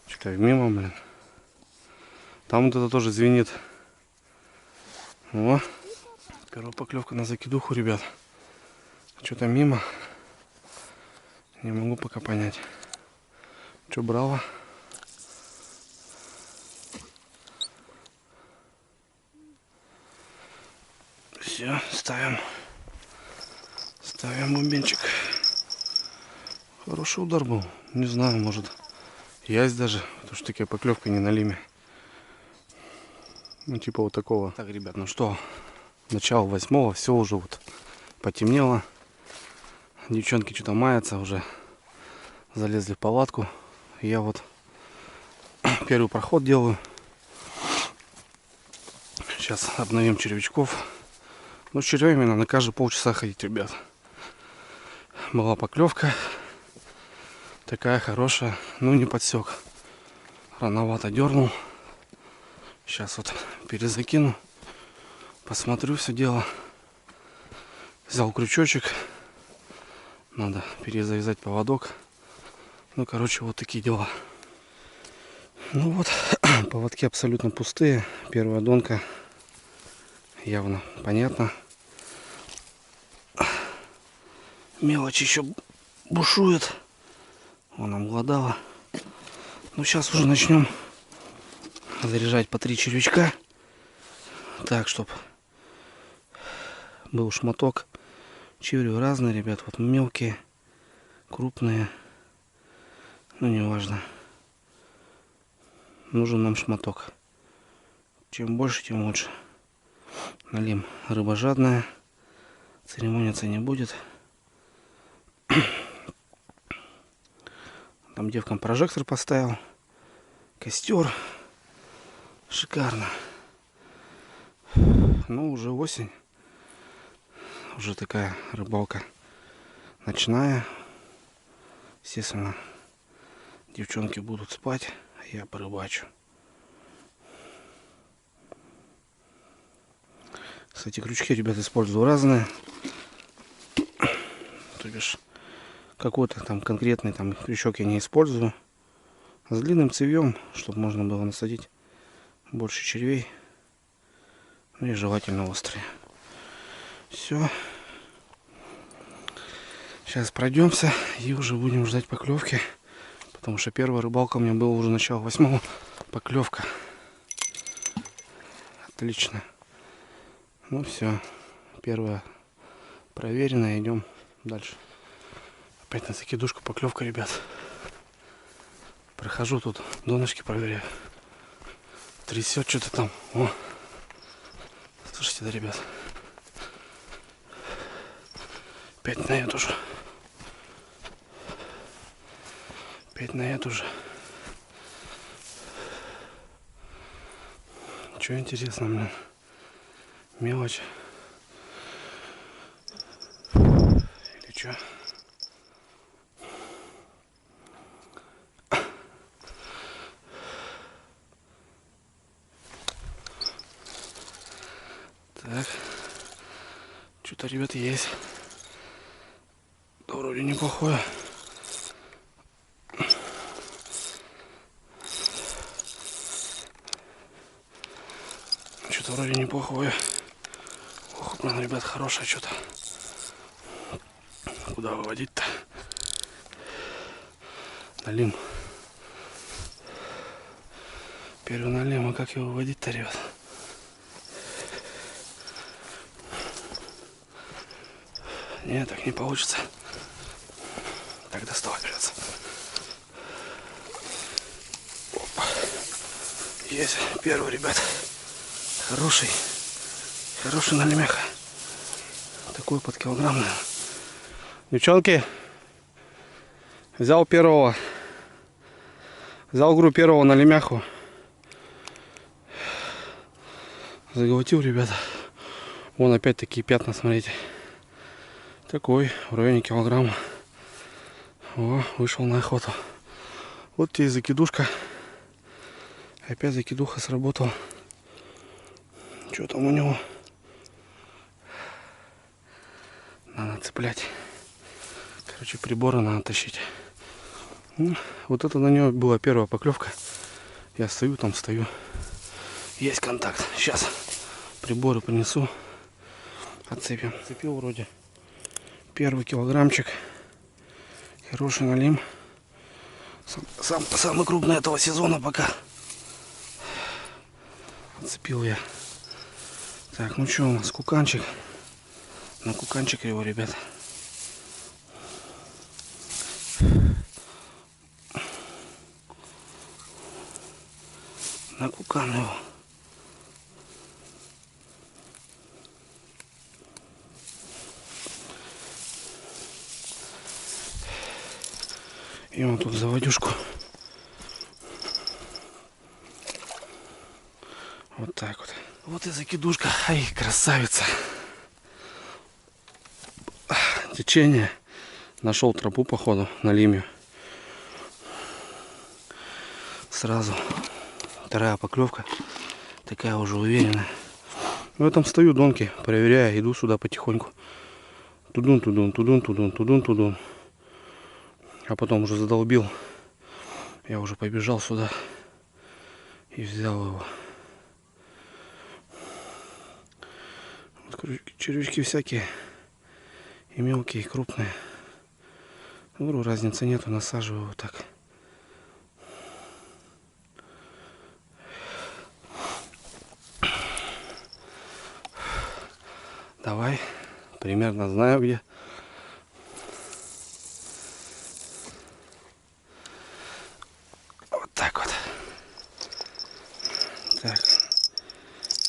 Что-то мимо, блин. Там вот это тоже звенит. О, первая поклевка на закидуху, ребят. Что-то мимо. Не могу пока понять. Что брало? Все, ставим. Ставим бубенчик. Хороший удар был. Не знаю, может ясь даже. Потому что такая поклевка не на лиме. Ну типа вот такого. Так, ребят, ну что, начало 8-го, все уже вот потемнело. Девчонки что-то маятся уже. Залезли в палатку. Я вот первый проход делаю. Сейчас обновим червячков. Ну, с червями надо каждые полчаса ходить, ребят. Была поклевка. Такая хорошая. Ну, не подсек. Рановато дернул. Сейчас вот перезакину. Посмотрю все дело. Взял крючочек. Надо перезавязать поводок. Ну, короче, вот такие дела. Ну вот, поводки абсолютно пустые. Первая донка явно понятно. Мелочь еще бушует. Вон обглодала. Ну, сейчас уже начнем заряжать по 3 червячка. Так, чтоб был шматок. Черви разные, ребят. Вот мелкие, крупные. Ну, неважно. Нужен нам шматок. Чем больше, тем лучше. Налим. Рыба жадная. Церемониться не будет. Там девкам прожектор поставил. Костер. Шикарно. Ну, уже осень. Уже такая рыбалка ночная. Естественно, девчонки будут спать, а я порыбачу. Кстати, крючки, ребят, использую разные. То бишь, какой-то там конкретный там крючок я не использую. С длинным цевьем, чтобы можно было насадить больше червей. Ну и желательно острые. Все. Сейчас пройдемся и уже будем ждать поклевки. Потому что первая рыбалка у меня была уже начало 8-го. Поклевка. Отлично. Ну все. Первая проверенная. Идем дальше. Опять на закидушку поклевка, ребят. Прохожу тут, донышки проверяю. Трясет что-то там. О. Слушайте, да, ребят. Опять на эту же. Опять на эту же. Что интересно, блин. Мелочь. Или что? Так. Что-то, ребят, есть. Да, вроде неплохое. Что-то вроде неплохое. Ох, блин, ребят, хорошее что-то. Куда выводить-то? Налим. Первый налим, а как его выводить-то, ребят? Нет, так не получится. Так доставать придется. Опа. Есть первый, ребят. Хороший. Хороший налимяха. Такой под килограмм, наверное. Девчонки. Взял первого. Взял, говорю, первого налимяху. Заглотил, ребята. Вон опять такие пятна, смотрите. Такой, в районе килограмма. О, вышел на охоту. Вот тебе и закидушка. Опять закидуха сработала. Что там у него? Надо цеплять. Короче, приборы надо тащить. Ну, вот это на него была первая поклевка. Я стою, там стою. Есть контакт. Сейчас приборы принесу. Отцепим. Цепил вроде. Первый килограммчик. Хороший налим. Самый крупный этого сезона пока. Отцепил я. Так, ну что у нас? Куканчик. На куканчик его, ребят. На кукан его. И вот тут заводюшку. Вот так вот. Вот и закидушка. Ай, красавица. Течение. Нашел тропу, походу, на лимью. Сразу. Вторая поклевка. Такая уже уверенная. В этом стою, донки, проверяю. Иду сюда потихоньку. Тудун, тудун, тудун, тудун, тудун, тудун. А потом уже задолбил. Я уже побежал сюда. И взял его. Вот червячки всякие. И мелкие, и крупные. Говорю, разницы нету. Насаживаю вот так. Давай. Примерно знаю где. Вот так вот. Так.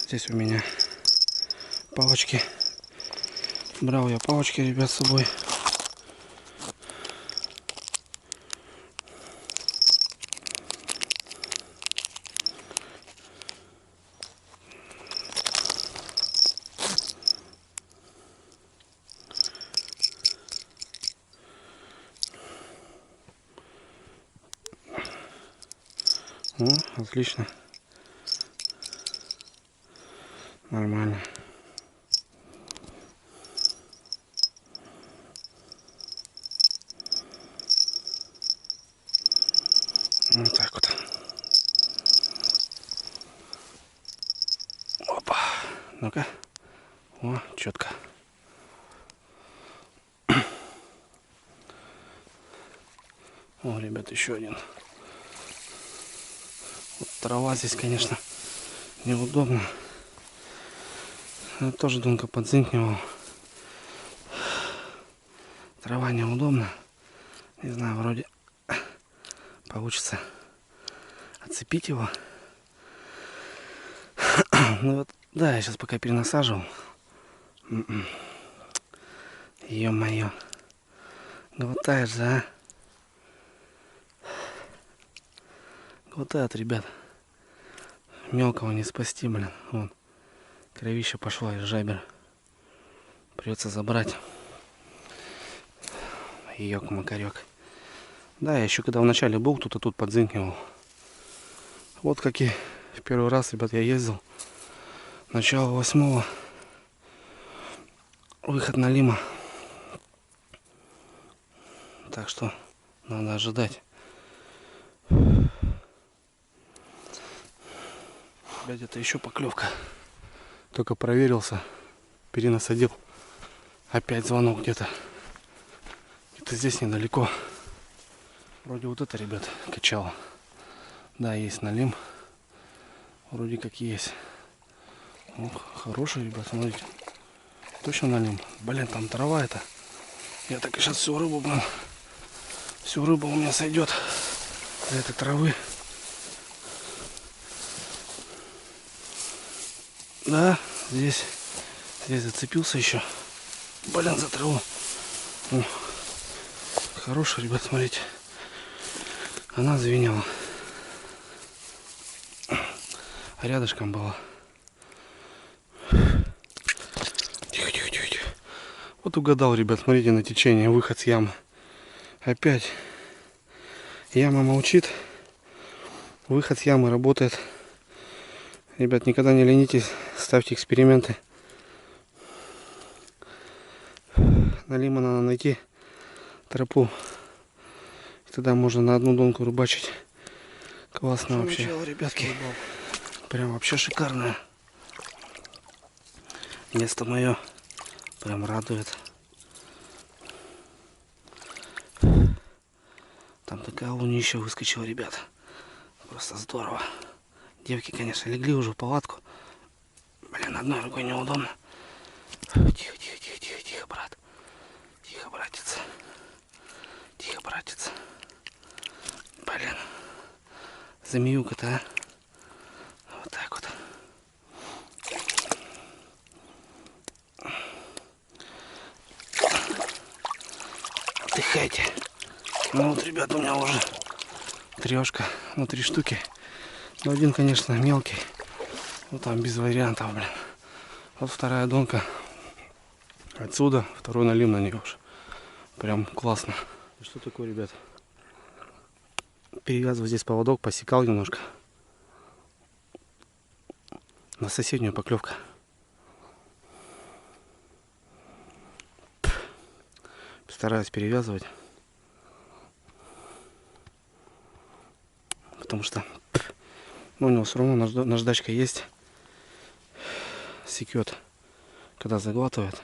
Здесь у меня палочки. Брал я палочки, ребят, с собой. О, отлично. Нормально. Вот так вот. Опа. Ну-ка. О, четко. О, ребят, еще один. Вот трава здесь, конечно, неудобно. Я тоже донка подзынкивал. Трава неудобна. Не знаю, вроде получится отцепить его. Ну вот, да, я сейчас пока перенасаживал. Ё-моё. Глотает же, а? Глотает, ребят. Мелкого не спасти, блин. Вон. Кровища пошла из жабер. Придется забрать. Ёк-макарёк. Да, я еще когда вначале был, кто-то тут подзынкивал. Вот как и в первый раз, ребят, я ездил. Начало 8-го. Выход на Лима. Так что надо ожидать. Где-то еще поклевка. Только проверился. Перенасадил. Опять звонок где-то. Где-то здесь недалеко. Вроде вот это, ребят, качало. Да, есть налим. Вроде как есть. Ну, хороший, ребят, смотрите. Точно налим. Блин, там трава это. Я так и сейчас всю рыбу, блин. Всю рыбу у меня сойдет для этой травы. Да, здесь зацепился еще. Блин, за траву. О, хороший, ребят, смотрите. Она звенела. А рядышком была. Тихо, тихо, тихо, тихо. Вот угадал, ребят, смотрите на течение. Выход с ямы. Опять. Яма молчит. Выход с ямы работает. Ребят, никогда не ленитесь. Ставьте эксперименты. На Лима надо найти тропу. И тогда можно на одну донку рыбачить. Классно вообще, ребятки. Прям вообще шикарное. Место мое прям радует. Там такая лунища выскочила, ребят. Просто здорово. Девки, конечно, легли уже в палатку. Блин, одной рукой неудобно. Тихо, тихо, тихо, тихо, тихо, брат. Тихо, братец. Тихо, братец. Блин. Змеюка-то, а? Вот так вот. Отдыхайте. Ну вот, ребят, у меня уже трешка. Ну, 3 штуки. Ну, один, конечно, мелкий. Ну, там без вариантов, блин. Вот вторая донка. Отсюда, второй налим на нее уже. Прям классно. Что такое, ребят? Перевязываю здесь поводок, посекал немножко. На соседнюю поклевка. Стараюсь перевязывать. Потому что ну, у него все равно наждачка есть. Секет, когда заглатывает.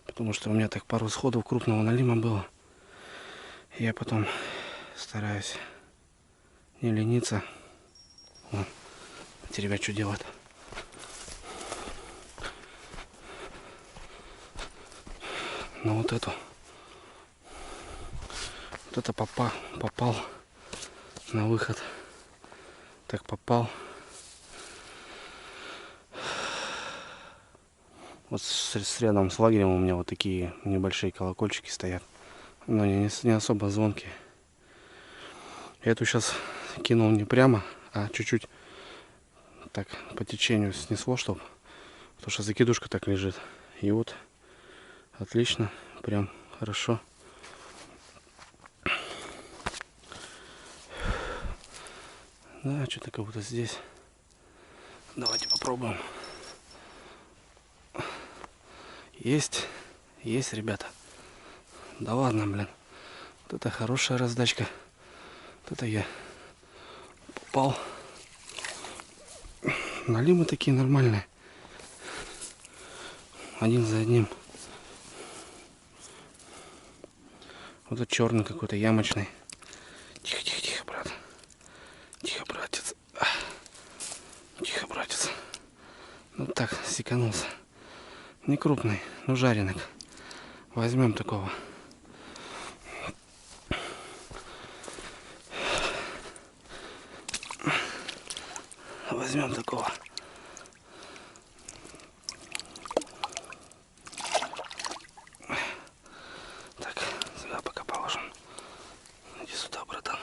Потому что у меня так пару сходов крупного налима было. Я потом стараюсь не лениться. Вон, эти ребят что делают? на вот эту. Вот это попал на выход. Так попал. Вот рядом с лагерем у меня вот такие небольшие колокольчики стоят. Но не особо звонкие. Эту сейчас кинул не прямо, а чуть-чуть так по течению снесло, чтобы. Потому что закидушка так лежит. И вот отлично, прям хорошо. Да, что-то как будто здесь. Давайте попробуем. Есть, ребята. Да ладно, блин. Вот это хорошая раздачка. Вот это я попал. Налимы такие нормальные. Один за одним. Вот этот черный какой-то, ямочный. Тихо, тихо, тихо, брат. Тихо, братец. Тихо, братец. Ну так, секанулся. Не крупный, но жареный. Возьмем такого. Возьмем такого. Так, сюда пока положим. Иди сюда, братан.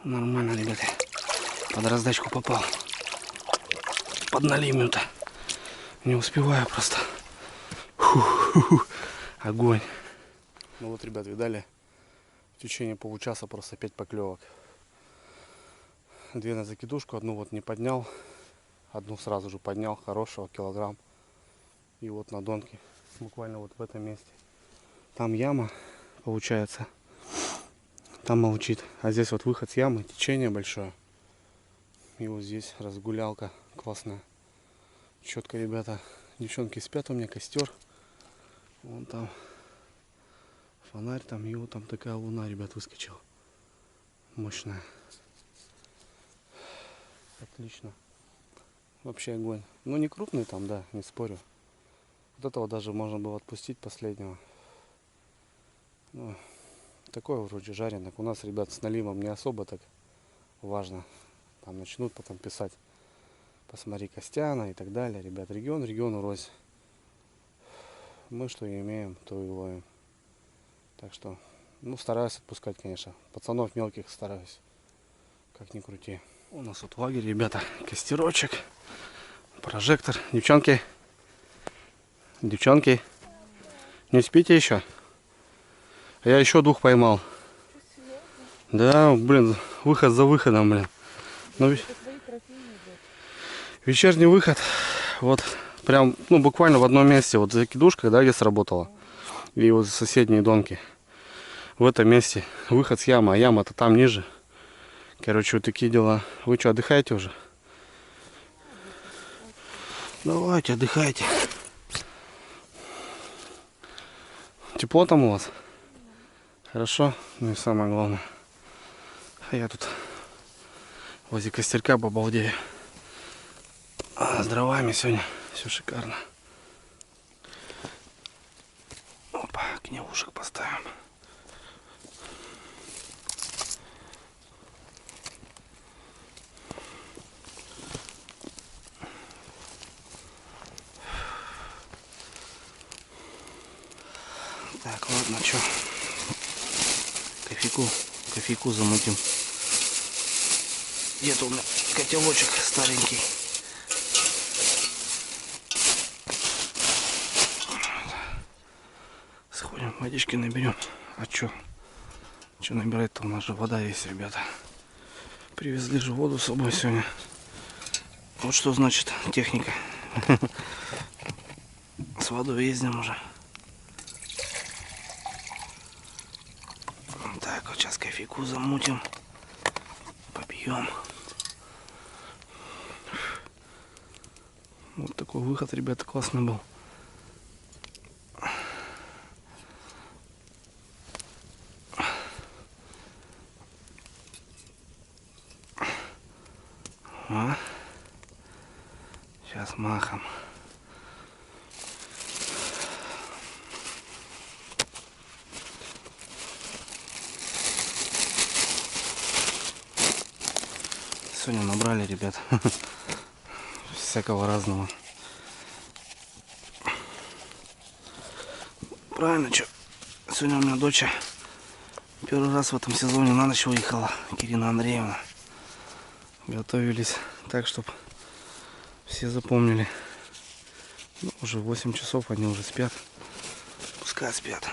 Нормально, ребята. Под раздачку попал. Под налимью-то. Не успеваю просто. Фу-ху-ху. Огонь. Ну вот, ребят, видали? В течение получаса просто 5 поклевок. 2 на закидушку, одну вот не поднял. Одну сразу же поднял, хорошего, килограмм. И вот на донке, буквально вот в этом месте. Там яма, получается. Там молчит. А здесь вот выход с ямы, течение большое. И вот здесь разгулялка классная. Четко, ребята. Девчонки спят, у меня костер. Вон там фонарь, там и вот там такая луна, ребят, выскочила. Мощная. Отлично. Вообще огонь. Ну не крупный там, да, не спорю. Вот этого даже можно было отпустить последнего. Ну, такой вроде жареный. У нас, ребят, с наливом не особо так важно. Там начнут потом писать. Посмотри, Костяна и так далее. Ребят, регион региону рознь. Мы что имеем, то и ловим. Так что, ну, стараюсь отпускать, конечно. Пацанов мелких стараюсь. Как ни крути. У нас вот лагерь, ребята. Костерочек. Прожектор. Девчонки. Девчонки. Не спите еще? Я еще 2 поймал. Да, блин, выход за выходом, блин. Ну, вечерний выход. Вот прям, ну, буквально в одном месте. Вот закидушка, да, где сработала. И вот соседние донки. В этом месте выход с ямы. А яма-то там ниже. Короче, вот такие дела. Вы что, отдыхаете уже? Давайте, отдыхайте. Тепло там у вас? Хорошо? Ну и самое главное. А я тут возле костерка побалдею. А с дровами сегодня все шикарно. Опа, гнилушек поставим. Так, ладно, что? Кофейку замутим. Где-то у меня котелочек старенький. Сходим, водички наберем. А что? Что набирать-то? У нас же вода есть, ребята. Привезли же воду с собой сегодня. Вот что значит техника. С водой ездим уже. Так, вот сейчас кофейку замутим. Попьем. Вот такой выход, ребята, классный был. Сейчас махом. Сегодня набрали, ребят, всякого разного. Правильно, что? Сегодня у меня дочь первый раз в этом сезоне на ночь уехала, Кирина Андреевна. Готовились так, чтобы все запомнили. Ну, уже 8 часов, они уже спят. Пускай спят.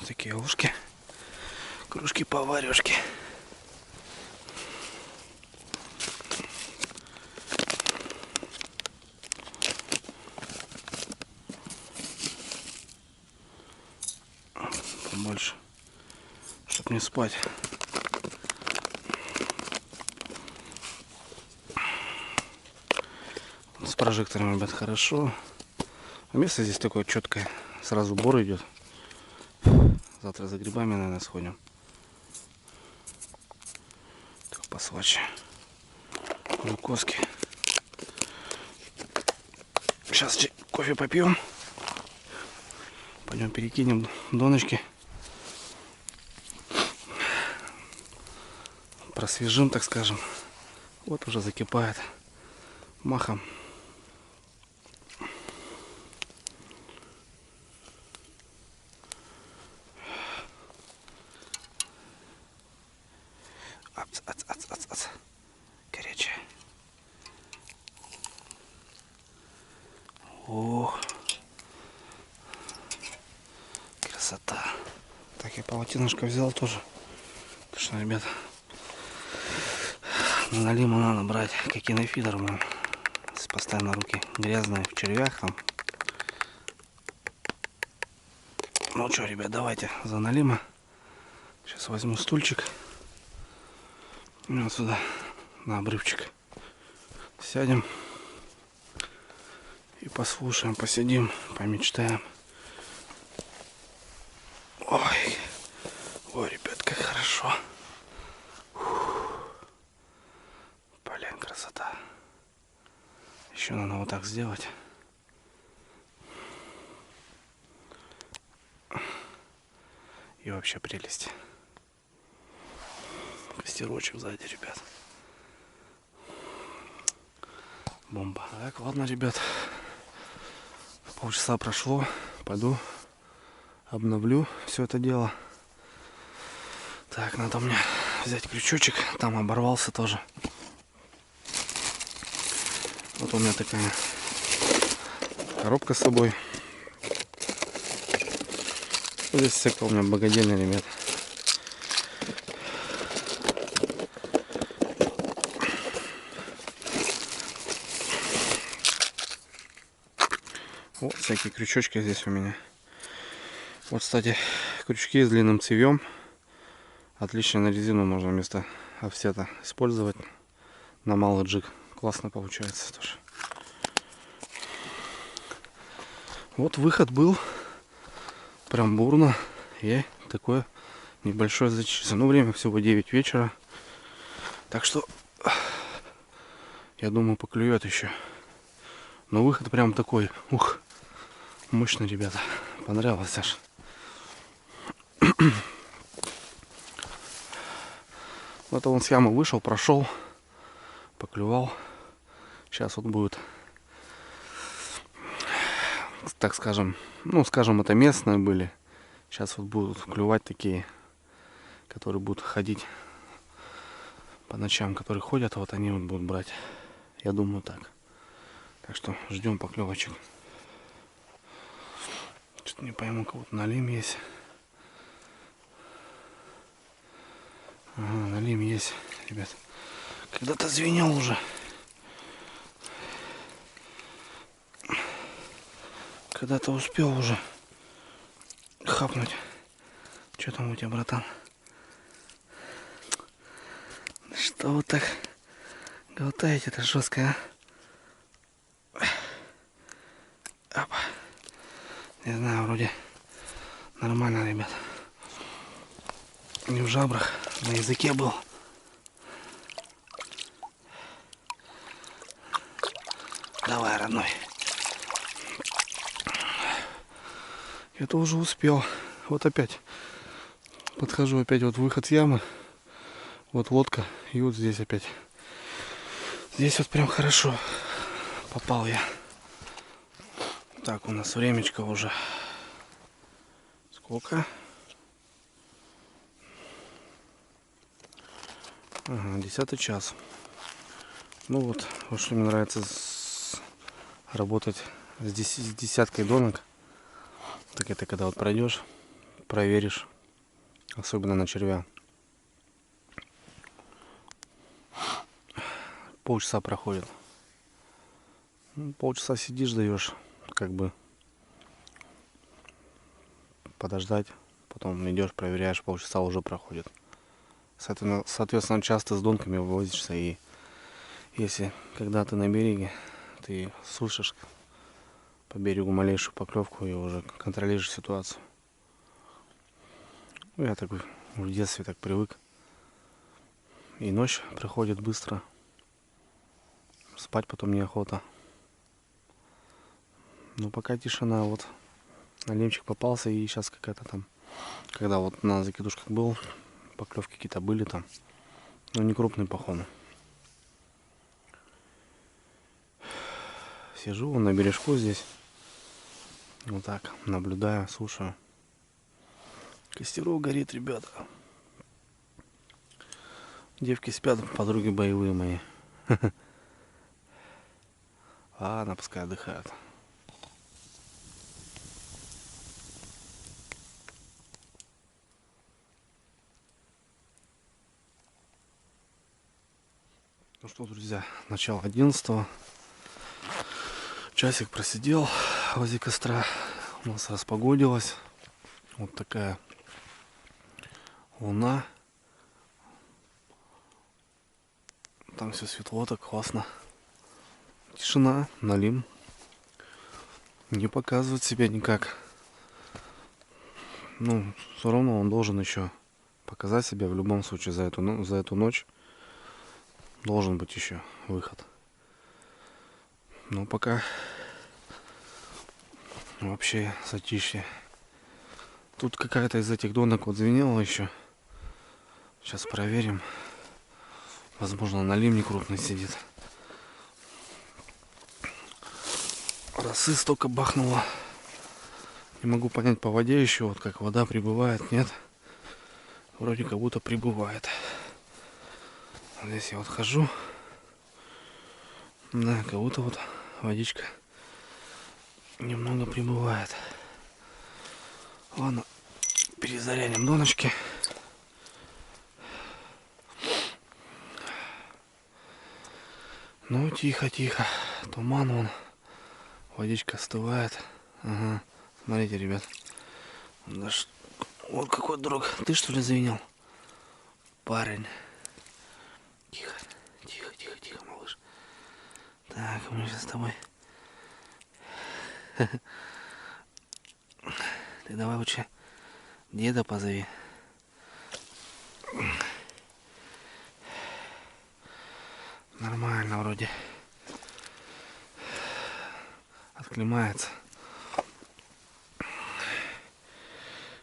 Такие ушки, кружки-поварюшки. Побольше, чтоб не спать. С прожектором, ребят, хорошо. А место здесь такое четкое. Сразу бор идет. Завтра за грибами, наверное, сходим. Так, посвачи. Глюкозки. Сейчас кофе попьем. Пойдем перекинем донышки. Просвежим, так скажем. Вот уже закипает. Махом. Ац. Горячая. Ох. Красота. Так, я полотенышко взял тоже. Потому что, ребят, на налиму надо брать, как и на фидер, блин. Постоянно руки грязные в червях там. Ну что, ребят, давайте за налима. Сейчас возьму стульчик. И вот сюда, на обрывчик. Сядем. И послушаем, посидим, помечтаем. Ой, ребят, как хорошо. Блин, красота. Еще надо вот так сделать. И вообще прелесть. Костерочек сзади, ребят. Бомба. Так, ладно, ребят. Полчаса прошло. Пойду обновлю все это дело. Так, надо мне взять крючочек. Там оборвался тоже. Вот у меня такая коробка с собой. Здесь всякое у меня богадельня, ребят. Вот всякие крючочки здесь у меня. Вот, кстати, крючки с длинным цевьем. Отлично на резину можно вместо офсета использовать. На малый джиг. Классно получается тоже. Вот выход был. Прям бурно. И такое небольшое зачистка. Ну, время всего 9 вечера. Так что, я думаю, поклюет еще. Но выход прям такой. Ух, мощно, ребята. Понравилось аж. Вот он с ямы вышел, прошел, поклевал. Сейчас вот будет, так скажем, ну, скажем, это местные были. Сейчас вот будут клювать такие, которые будут ходить по ночам, которые ходят, вот они вот будут брать. Я думаю, так. Так что ждем поклевочек. Что-то не пойму, кого-то налим есть. Ага, налим есть, ребят. Когда-то звенел уже. Когда-то успел уже хапнуть. Что там у тебя, братан? Что вы так болтаете-то жестко, а? Не знаю, вроде нормально, ребят. Не в жабрах, на языке был. Давай, родной. Я тоже успел. Вот опять. Подхожу опять вот выход с ямы. Вот лодка. И вот здесь опять. Здесь вот прям хорошо попал я. Так, у нас времечко уже. Сколько? Ага, 10 час. Ну вот что мне нравится работать с десяткой донок. Так это когда вот пройдешь, проверишь. Особенно на червя. Полчаса проходит. Полчаса сидишь, даешь, как бы подождать. Потом идешь, проверяешь, полчаса уже проходит. Соответственно, часто с донками вывозишься. И если когда ты на береге, ты слышишь по берегу малейшую поклевку и уже контролируешь ситуацию. Я так в детстве так привык. И ночь проходит быстро. Спать потом неохота. Но пока тишина. Вот налимчик попался, и сейчас какая-то там, когда вот на закидушках был, поклевки какие-то были там, но не крупные походу. Сижу на бережку здесь, вот так наблюдаю, слушаю. Костерок горит, ребята. Девки спят, подруги боевые мои. Ладно, пускай отдыхают. Ну что, друзья, начало 11-го. Часик просидел возле костра. У нас распогодилось. Вот такая луна. Там все светло, так классно. Тишина, налим. Не показывает себя никак. Ну, все равно он должен еще показать себя в любом случае за эту ночь. Должен быть еще выход. Но пока вообще затишье. Тут какая-то из этих донок вот звенела еще. Сейчас проверим. Возможно, налим не крупный сидит. Росы столько бахнуло. Не могу понять по воде еще, вот как вода прибывает, нет. Вроде как будто прибывает. Здесь я вот хожу. Да, как будто вот водичка немного прибывает. Ладно, перезарядим доночки. Ну, тихо-тихо. Туман вон. Водичка остывает. Ага. Смотрите, ребят. Вот какой друг. Ты что ли завинял? Парень. Тихо. Тихо, малыш. Так, мы сейчас с тобой. Ты давай лучше деда позови. Нормально вроде. Отклемается.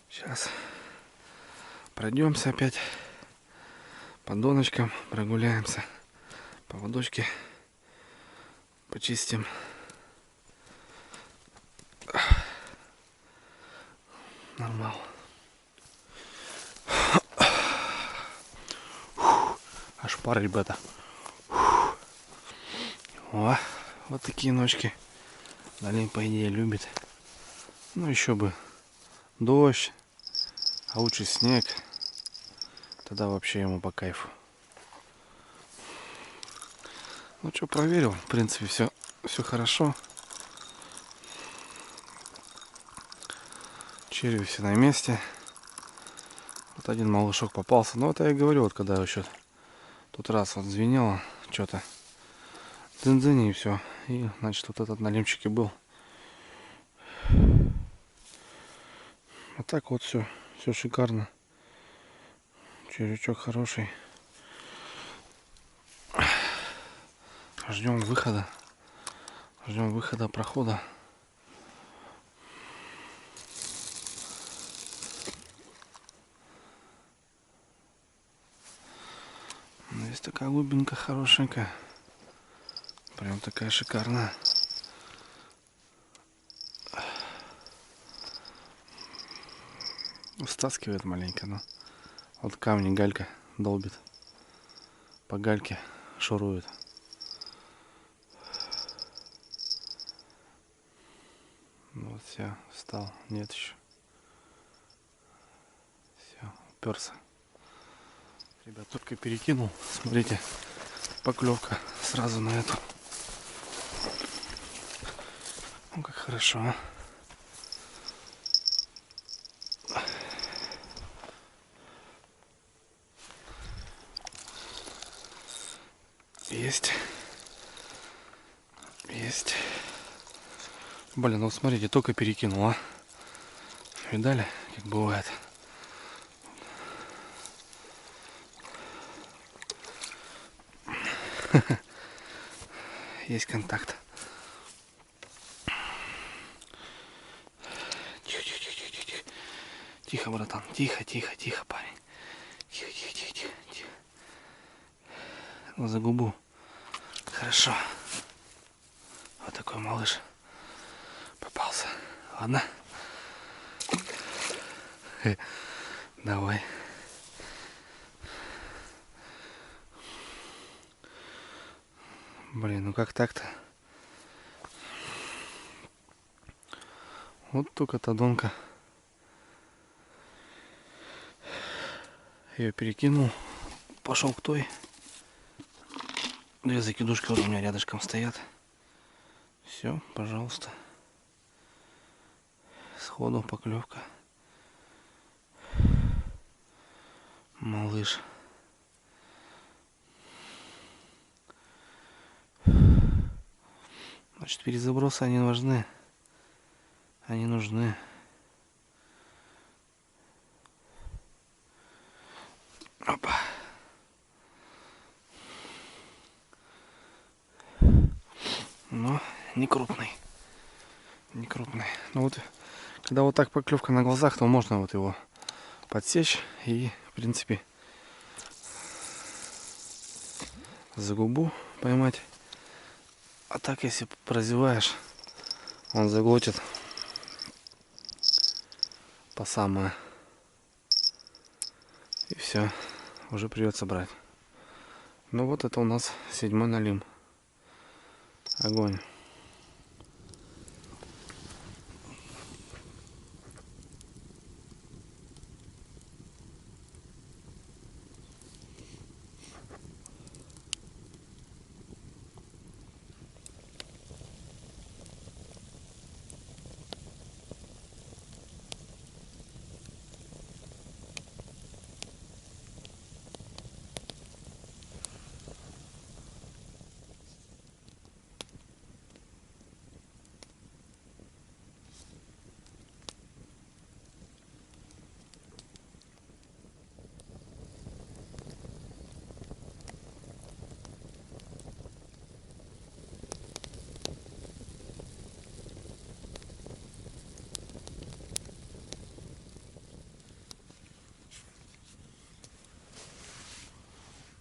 Сейчас пройдемся опять по доночкам, прогуляемся, по водочке почистим. Нормально. Аж пар, ребята. О, вот такие ночки. Налим, по идее, любит. Ну, еще бы дождь, а лучше снег. Тогда вообще ему по кайфу. Ну что, проверил. В принципе, все хорошо. Черви все на месте. Вот один малышок попался. Ну, это я говорю, вот когда еще тот раз вот звенело что-то. Дзынь-дзынь, и все. И, значит, вот этот налимчик и был. А так вот все шикарно. Червячок хороший. Ждем выхода. Ждем выхода, прохода. Здесь такая глубинка хорошенькая. Прям такая шикарная. Стаскивает маленько, но вот камни галька долбит. По гальке шурует. Ну вот все, встал. Нет еще. Все, уперся. Ребят, только перекинул. Смотрите, поклевка сразу на эту. Ну как хорошо, а? Есть. Есть. Блин, ну смотрите, только перекинул, а? Видали, как бывает? Есть контакт. Тихо, тихо, тихо, тихо, тихо. Тихо, братан. Тихо, тихо, тихо, парень. Тихо, тихо, тихо, тихо, тихо. Ну, за губу. Хорошо. Вот такой малыш попался. Ладно. Давай. Блин, ну как так-то? Вот только тадонка. Ее перекинул. Пошел к той. Две закидушки вот у меня рядышком стоят. Все, пожалуйста. Сходу поклевка. Малыш. Значит, перезабросы они важны. Они нужны. Опа. Но не крупный. Не крупный. Ну вот, когда вот так поклевка на глазах, то можно вот его подсечь и, в принципе, за губу поймать. А так, если прозеваешь, он заглотит по самое. И все, уже придется брать. Ну вот это у нас 7-й налим. Огонь.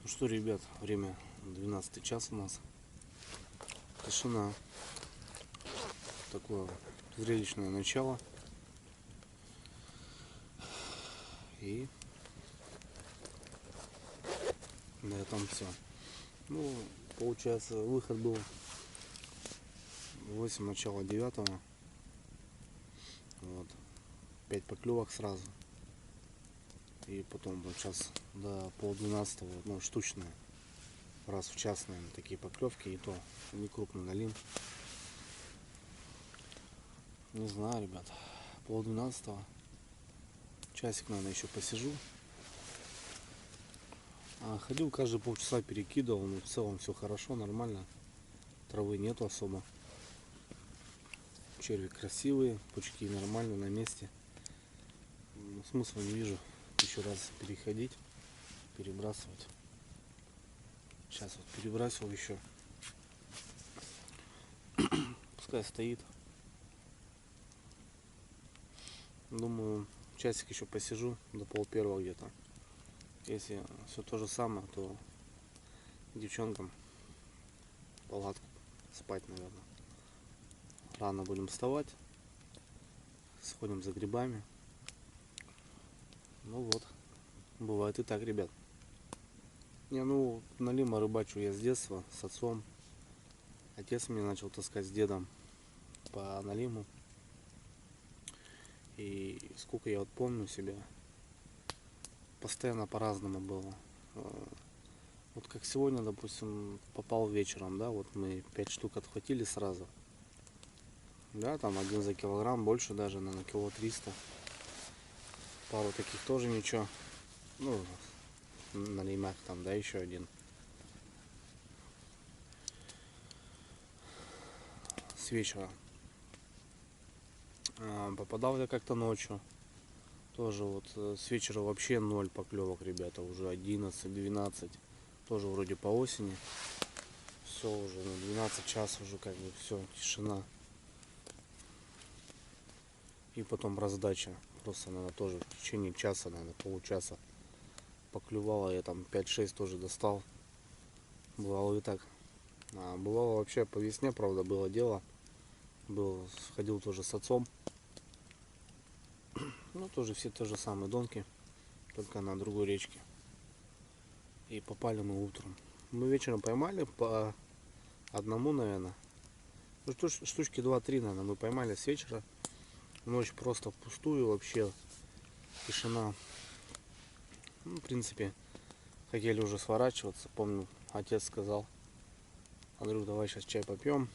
Ну что, ребят, время 12 час у нас. Тишина. Такое зрелищное начало. И на этом все. Ну, получается, выход был 8 начала 9. Вот. 5 поклевок сразу. И потом вот сейчас до 11:30, ну, штучные. Раз в час, наверное, такие поклевки, и то не крупный налим. Не знаю, ребят, 11:30. Часик, наверное, еще посижу. Ходил каждые полчаса, перекидывал, но в целом все хорошо, нормально. Травы нету особо. Черви красивые, пучки нормально на месте. Ну, смысла не вижу еще раз переходить, перебрасывать. Сейчас вот перебрасывал еще. Пускай стоит. Думаю, часик еще посижу до 12:30 где-то. Если все то же самое, то девчонкам в палатку спать, наверное. Рано будем вставать. Сходим за грибами. Ну вот. Бывает и так, ребят. Не, ну, налима рыбачу я с детства, с отцом. Отец меня начал таскать с дедом по налиму. И сколько я вот помню себя, постоянно по-разному было. Вот как сегодня, допустим, попал вечером, да, вот мы 5 штук отхватили сразу. Да, там один за килограмм, больше даже, наверное, кило 300. Пару таких тоже ничего. Ну, на лимах там, да, еще один. С вечера. Попадал я как-то ночью. Тоже вот с вечера вообще 0 поклевок, ребята. Уже 11-12. Тоже вроде по осени. Все уже, на 12 час уже как бы все, тишина. И потом раздача. Просто, наверное, тоже в течение часа, наверное, получаса поклювало. Я там 5-6 тоже достал. Бывало и так. Бывало вообще по весне, правда, было дело. Ходил тоже с отцом. Ну, тоже все те же самые донки, только на другой речке. И попали мы утром. Мы вечером поймали по одному, наверное. Ну, штучки 2-3, наверное, мы поймали с вечера. Ночь просто пустую вообще. Тишина. Ну, в принципе, хотели уже сворачиваться. Помню, отец сказал: Андрюх, давай сейчас чай попьем.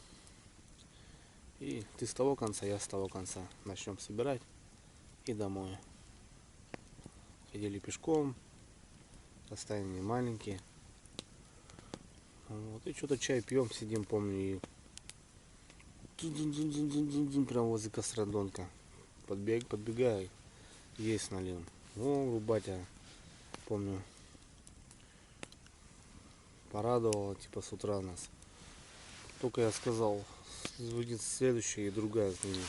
И ты с того конца, я с того конца. Начнем собирать и домой. Ходили пешком. Расстояние маленькие. Вот, и что-то чай пьем, сидим, помню, и прям возле костра донка. Подбегаю, есть налим. О, батя, помню, порадовала, типа, с утра нас. Только я сказал, будет следующая и другая с ними.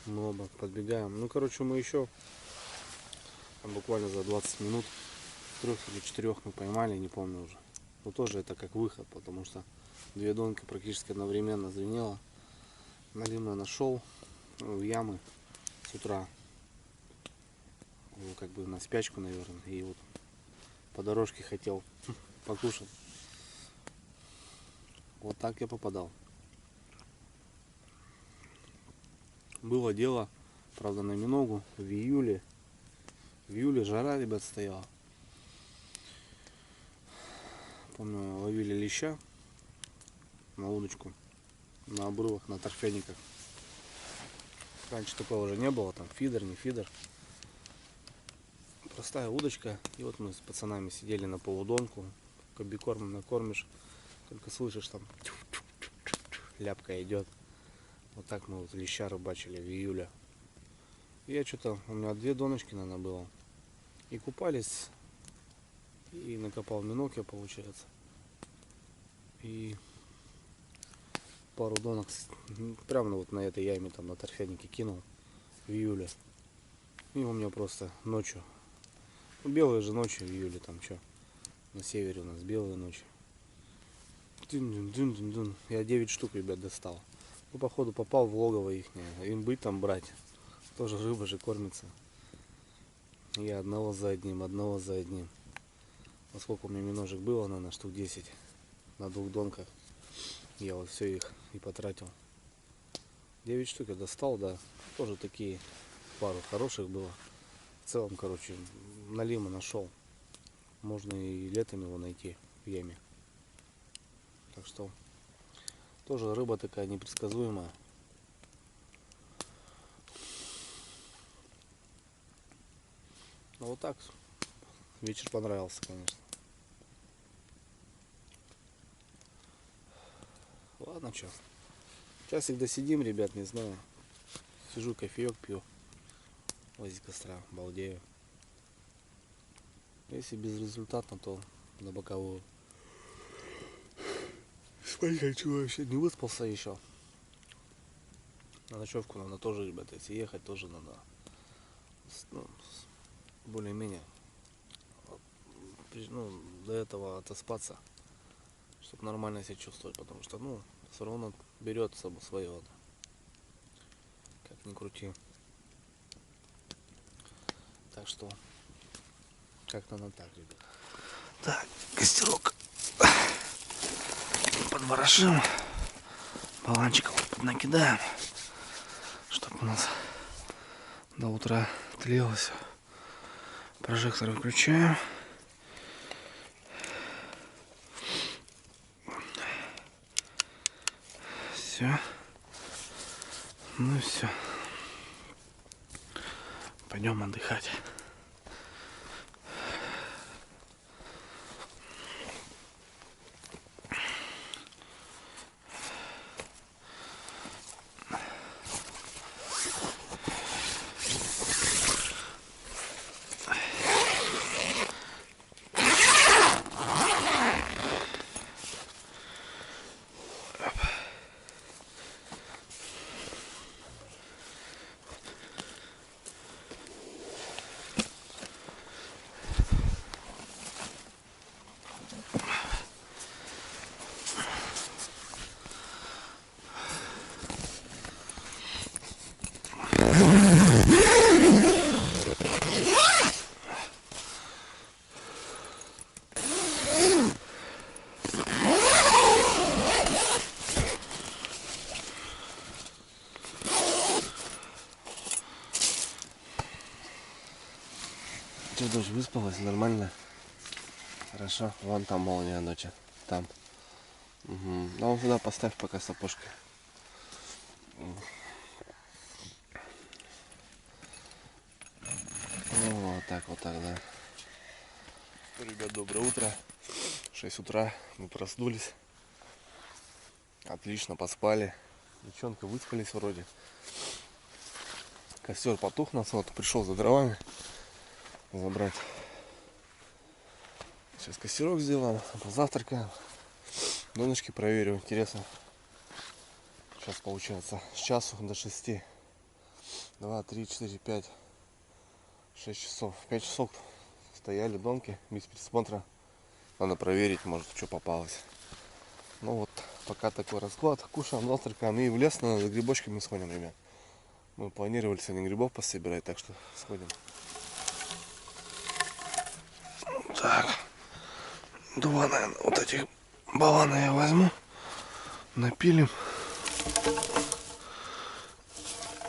Мы оба подбегаем. Ну, короче, мы еще там буквально за 20 минут 3 или 4 мы поймали, не помню уже. Но тоже это как выход, потому что 2 донки практически одновременно звенело. Налим я нашел в ямы с утра. Ну, как бы на спячку, наверное. И вот по дорожке хотел покушать. Вот так я попадал. Было дело, правда, на миногу в июле. В июле жара, ребят, стояла. Помню, ловили леща на удочку, на обрывах, на торфяниках. Раньше такого уже не было, там фидер, не фидер. Простая удочка. И вот мы с пацанами сидели на полудонку, комбикормом накормишь, только слышишь, там ляпка идет. Вот так мы вот леща рыбачили в июле. И я что-то, у меня 2 доночки, наверное, было. И купались, и накопал минок я, получается. И пару донок прямо вот на этой яме, там на торфянике кинул в июле. И у меня просто ночью, ну, белые же ночи в июле, там что, на севере у нас белые ночи. Дун-дун-дун-дун-дун. Я 9 штук, ребят, достал. Ну, походу попал в логово их, им быть там брать. Тоже рыба же кормится. Я одного за одним. Вот сколько у меня миножек было, наверное, штук 10 на 2 донках. Я вот все их и потратил. 9 штук я достал, да. Тоже такие, пару хороших было. В целом, короче, налима нашел. Можно и летом его найти в яме. Так что тоже рыба такая непредсказуемая. Ну вот так. Вечер понравился, конечно. Ладно, что. Часик досидим, ребят, не знаю. Сижу, кофеек пью. возле костра, балдею. Если безрезультатно, то на боковую. Спать хочу вообще, не выспался еще. На ночевку надо тоже, ребята, если ехать, тоже надо более-менее до этого отоспаться, чтобы нормально себя чувствовать, потому что все равно берет свое, как ни крути. Так что как-то на так, ребят. Так, костерок подворошим, баланчиков накидаем, чтобы у нас до утра тлело все. Прожектор выключаем. Все. Ну и все. Пойдем отдыхать. Что, дочь, выспалась? Нормально? Хорошо. Вон там молния, доча. Там. Угу. А вон сюда поставь пока сапожки. Вот так, да. Ребят, доброе утро. 6 утра. Мы проснулись. Отлично поспали. Девчонка выспались вроде. Костер потух нас, вот пришел за дровами забрать. Сейчас костерок сделаем, позавтракаем. Донышки проверю, интересно. Сейчас получается с часу до 6. 2, 3, 4, 5, 6 часов. 5 часов стояли донки без присмотра. Надо проверить, может что попалось. Ну вот, пока такой расклад. Кушаем, завтракаем и в лес надо за грибочками сходим, ребят. Мы планировали сегодня грибов пособирать, так что сходим. Так, 2, наверное, вот этих баллона я возьму, напилим.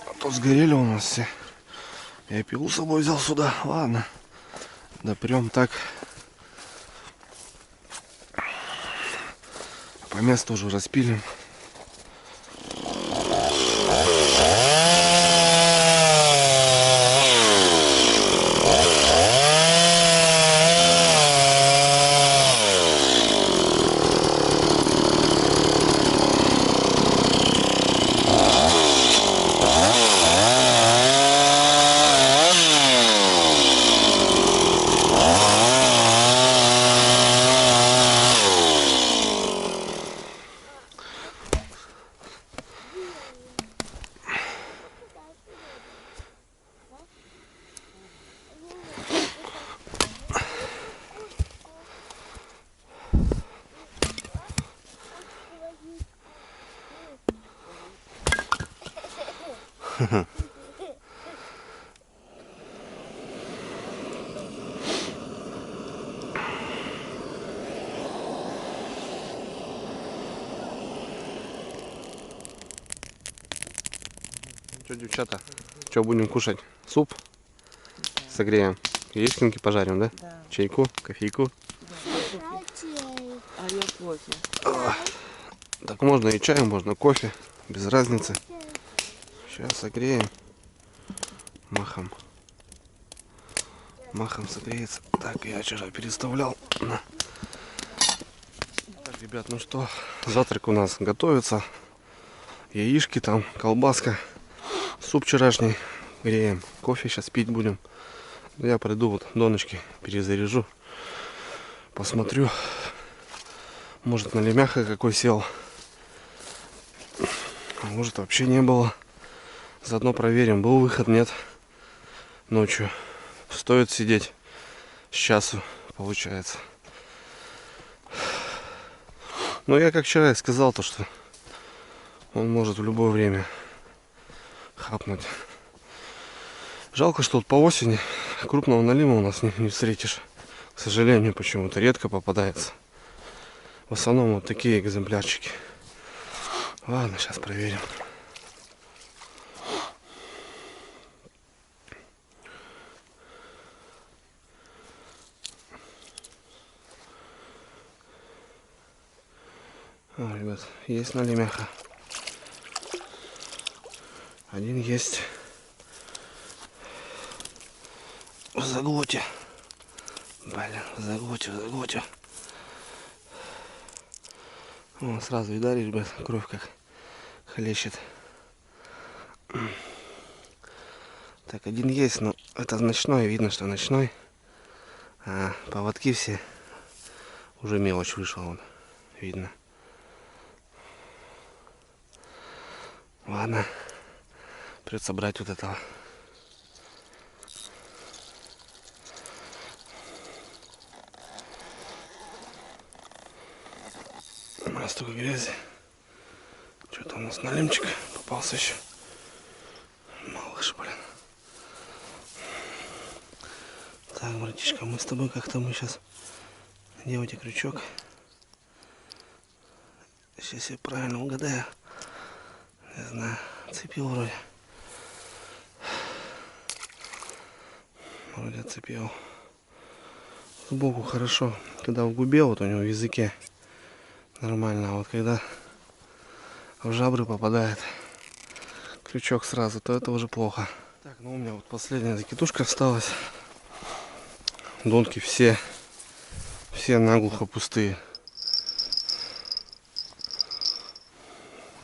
А то сгорели у нас все. Я пилу с собой взял сюда. Ладно, допрем так. По месту уже распилим. Что, девчата, что будем кушать? Суп согреем, яички пожарим, да? Да. Чайку, кофейку. А я кофе. Так можно и чай, можно кофе, без разницы. Сейчас согреем. Махом согреется. Так, я вчера переставлял. Так, ребят, ну что, завтрак у нас готовится. Яички там, колбаска, суп вчерашний, Греем кофе, сейчас пить будем. Я приду, вот донышки перезаряжу. Посмотрю. Может, на лемяха какой сел. А может, вообще не было. Заодно проверим, был выход, нет. Ночью. Стоит сидеть с часу, получается. Но я как вчера и сказал, то что он может в любое время хапнуть. Жалко, что вот по осени крупного налима у нас не встретишь. К сожалению, почему-то редко попадается. В основном вот такие экземплярчики. Ладно, сейчас проверим. Ребят, есть налимяха. Один есть. В заглоте. Блин, в заглоте. О, сразу видали, ребят, кровь как хлещет. Так, один есть, но это ночной, видно, что ночной. А поводки все уже мелочь вышла, вон, видно. Ладно, придется брать вот этого. У нас столько грязи. Что-то у нас налимчик попался еще. Малыш, блин. Так, братишка, мы с тобой как-то сейчас... Где у тебя крючок? Сейчас я правильно угадаю. Не знаю, цепил вроде. Вроде отцепил. Сбоку хорошо, когда в губе, вот у него в языке нормально, а вот когда в жабры попадает крючок сразу, то это уже плохо. Так, ну у меня вот последняя закидушка осталась. Донки все наглухо пустые.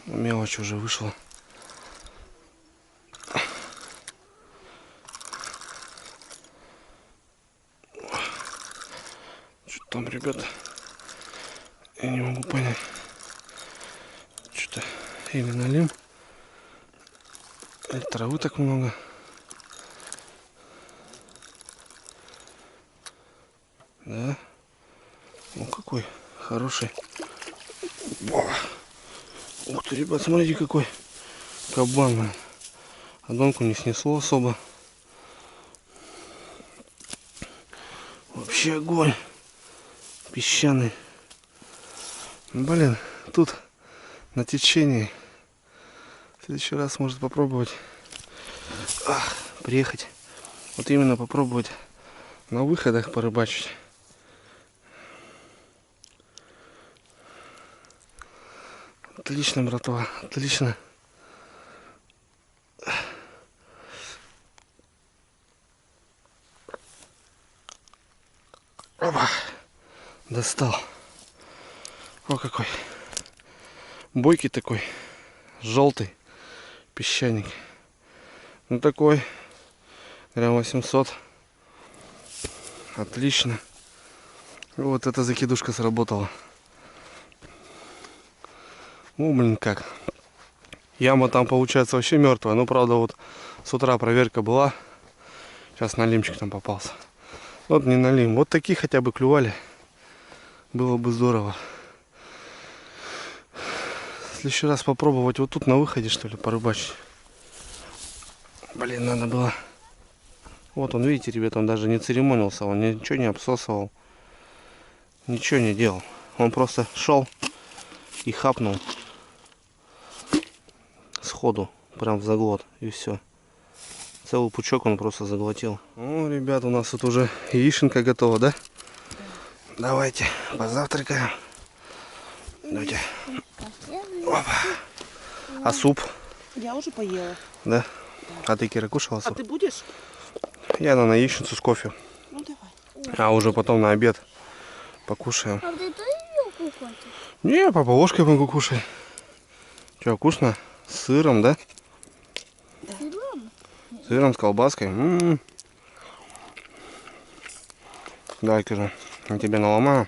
Мелочь уже вышла. Что там, ребята? Я не могу понять. Что-то или налим, или травы так много. Да? Ну какой хороший. Ух ты, ребят, смотрите, какой кабан. А донку не снесло особо. Вообще огонь. Песчаный. Блин, тут на течении. В следующий раз может попробовать приехать. Вот именно попробовать на выходах порыбачить. Отлично, братва, отлично. Опа, достал. О, какой. Бойкий такой, желтый песчаник. Ну такой, грамм 800. Отлично. Вот эта закидушка сработала. Ну, блин, как. Яма там получается вообще мертвая. Ну, правда, вот с утра проверка была. Сейчас налимчик там попался. Вот не налим. Вот такие хотя бы клювали. Было бы здорово. В следующий раз попробовать вот тут на выходе, что ли, порыбачить. Блин, надо было. Вот он, видите, ребята, он даже не церемонился. Он ничего не обсосывал. Ничего не делал. Он просто шел и хапнул. Сходу, прям в заглот, и все. Целый пучок он просто заглотил. Ну, ребят, у нас тут уже яишенка готова, да? Давайте позавтракаем. Давайте. Опа. А суп? Я уже поела. Да? А ты, Кира, кушала суп? А ты будешь? Я на яичницу с кофе. Ну давай. А уже потом на обед покушаем. А ты тоже ее хочешь? Не, папа ложкой могу кушать. Че, вкусно? С сыром, да? Сыром? сыром, с колбаской. Дай-ка же, я тебе наломаю.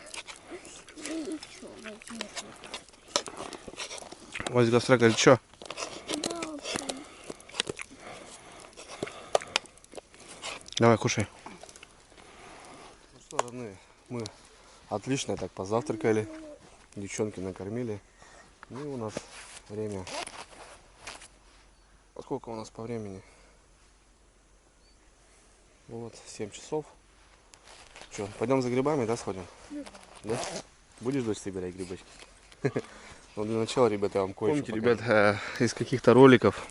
Ось гастрак или что? Давай, кушай. Ну что, родные, мы отлично так позавтракали. Девчонки накормили. И у нас время. Сколько у нас по времени? Вот, 7 часов. Что, пойдем за грибами, да, сходим? Да? Будешь, дочь, собирать грибочки? Ну, для начала, ребята, я вам кое-что покажу. Помните, ребят, из каких-то роликов,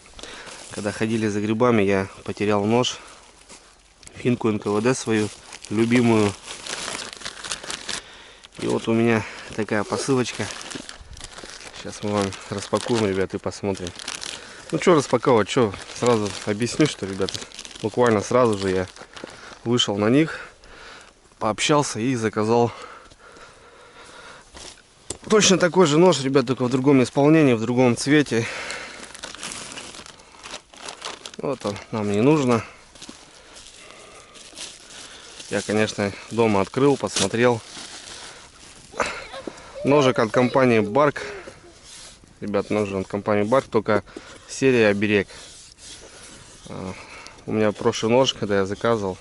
когда ходили за грибами, я потерял нож. Финку НКВД свою, любимую. И вот у меня такая посылочка. Сейчас мы вам распакуем, ребят, и посмотрим. Ну, что распаковывать, что? Сразу объясню, что, ребята, буквально сразу же я вышел на них, пообщался и заказал точно такой же нож, ребят, только в другом исполнении, в другом цвете. Вот он, нам не нужно. Я, конечно, дома открыл, посмотрел. Ножик от компании Bark. Ребят, ножик от компании Bark, только серия оберег. У меня прошлый нож, когда я заказывал,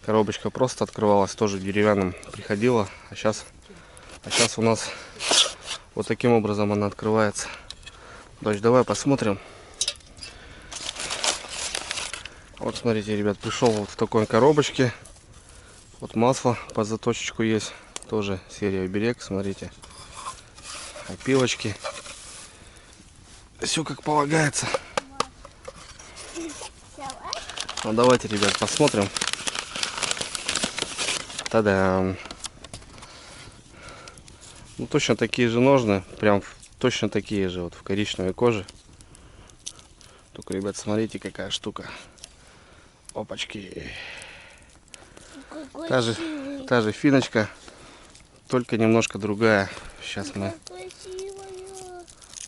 коробочка просто открывалась, тоже деревянным приходила. А сейчас у нас вот таким образом она открывается. Дочь, давай посмотрим. Вот смотрите, ребят, пришел вот в такой коробочке. Вот масло под заточечку есть. Тоже серия оберег, смотрите. Опилочки. Все как полагается. Ну давайте, ребят, посмотрим. Та-дам! Ну точно такие же ножны. Прям точно такие же, вот в коричневой коже. Только, ребят, смотрите, какая штука. Опачки. Та же финочка, только немножко другая. Сейчас мы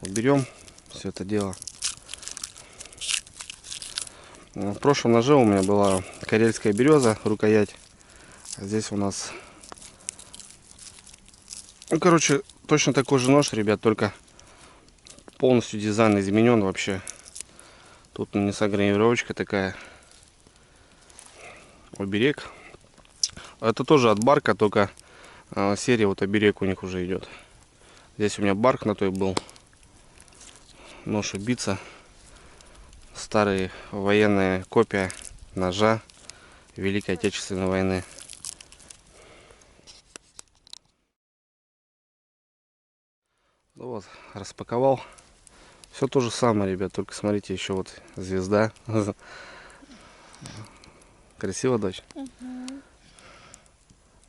уберем все это дело. В прошлом ноже у меня была карельская береза, рукоять. А здесь у нас, ну, короче, точно такой же нож, ребят, только полностью дизайн изменен вообще. Тут нанесена гравировочка такая. Оберег. Это тоже от Барка, только серия вот оберег у них уже идет. Здесь у меня Барк на той был. Нож убийца. Старая военная копия ножа Великой Отечественной войны. Ну вот, распаковал. Все то же самое, ребят, только смотрите, еще вот звезда. Красиво, дочь?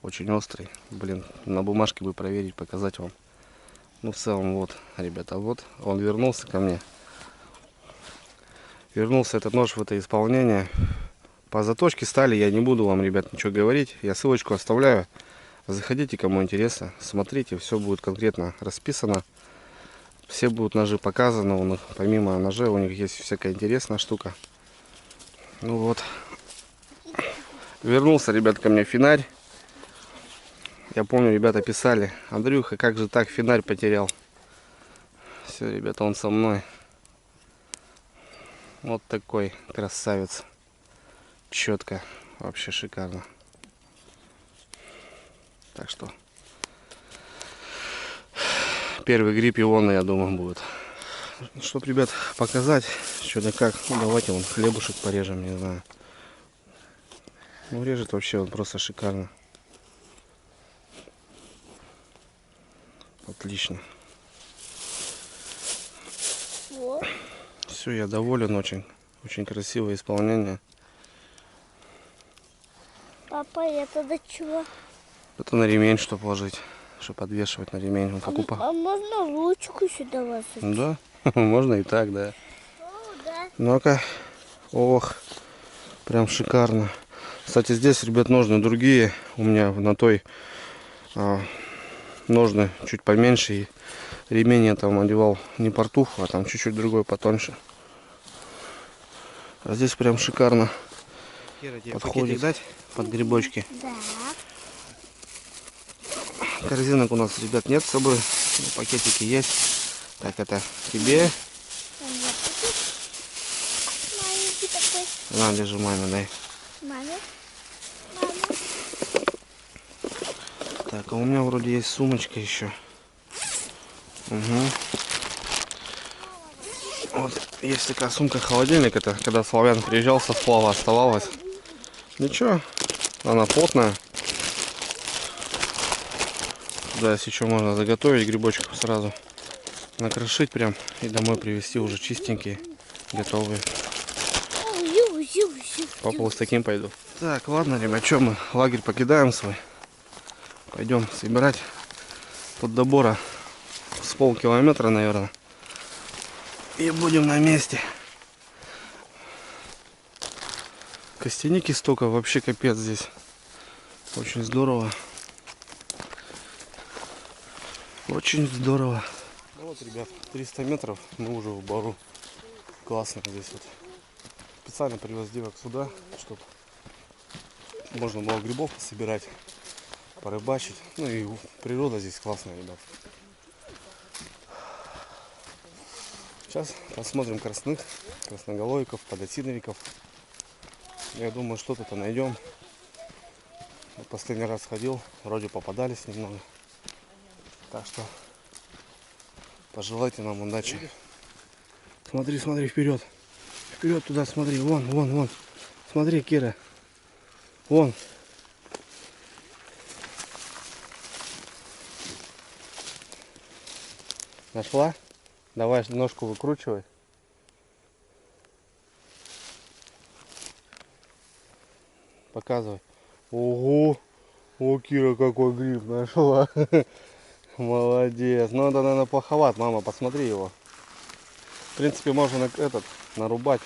Очень острый. Блин, на бумажке бы проверить, показать вам. Ну, в целом, вот, ребята, вот он вернулся ко мне. Вернулся этот нож в это исполнение. По заточке стали, я не буду вам, ребят, ничего говорить. Я ссылочку оставляю. Заходите, кому интересно. Смотрите, все будет конкретно расписано. Все будут ножи показаны. У них, помимо ножей, у них есть всякая интересная штука. Ну вот. Вернулся, ребят, ко мне финарь. Я помню, ребята писали: Андрюха, как же так, финарь потерял. Все, ребята, он со мной. Вот такой красавец. Четко. Вообще шикарно. Так что первый гриб ионный, я думаю, будет. Чтоб, ребят, показать, что да как. Ну, давайте вон хлебушек порежем, не знаю. Ну, режет вообще он просто шикарно. Отлично. Все, я доволен очень. Очень красивое исполнение. Папа, это до чего? Это на ремень, что положить, чтобы подвешивать на ремень. Он покупал. А можно ручку сюда ложить? Да, можно и так, да. Да. Ну-ка. Ох, прям шикарно. Кстати, здесь, ребят, ножны другие. У меня на той ножны чуть поменьше. И ремень я там одевал не портуху, а там чуть-чуть другой, потоньше. А здесь прям шикарно. Кира, тебе Подходит. пакетик дать под грибочки? Да. Корзинок у нас, ребят, нет с собой. Но пакетики есть. Так, это тебе. Там вот такой маленький такой. На, держи, маме, дай. Маме. Так, а у меня вроде есть сумочка еще. Угу. Вот есть такая сумка-холодильник. Это когда Славян приезжал со сплава, оставалась. Ничего, она плотная. Да, если что, можно заготовить грибочков сразу. Накрошить прям и домой привезти уже чистенькие, готовые. Папа вот с таким пойду. Так, ладно, ребят, что мы лагерь покидаем свой. Пойдем собирать. Тут до Бора с полкилометра, наверное. И будем на месте. Костяники столько, вообще капец здесь. Очень здорово. Очень здорово. Ну вот, ребят, 300 метров мы уже в Бору. Классно здесь вот. Специально привез девок сюда, чтобы можно было грибов собирать, порыбачить. Ну и природа здесь классная, ребят. Сейчас посмотрим красных, красноголовиков, подосиновиков. Я думаю, что-то найдем. Последний раз ходил, вроде попадались немного. Так что пожелайте нам удачи. Смотри, смотри, вперед. Вперед туда смотри. Вон, вон, вон. Смотри, Кира. Вон. Нашла? Давай ножку выкручивай. Показывай. Ого! О, Кира, какой гриб нашла. Молодец. Ну, это, наверное, плоховат. Мама, посмотри его. В принципе, можно нарубать.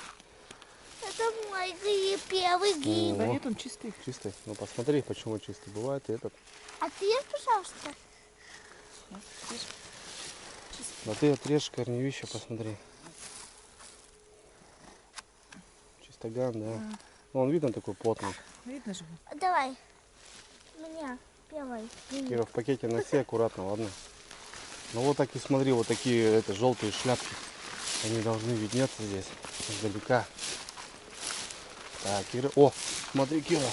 Это мой гриб, первый гриб. Да нет, он чистый. Чистый. Ну, посмотри, почему чистый. Бывает и этот. А ты ешь, пожалуйста. Да ты отрежь корневища, посмотри. Чистоган, да. Ну, он видно такой плотный. Видно же. Давай. Меня первый. Кира, в пакете носи аккуратно, ладно? Ну вот так и смотри, вот такие желтые шляпки. Они должны виднеться здесь издалека. Так, Кира. О, смотри, Кира.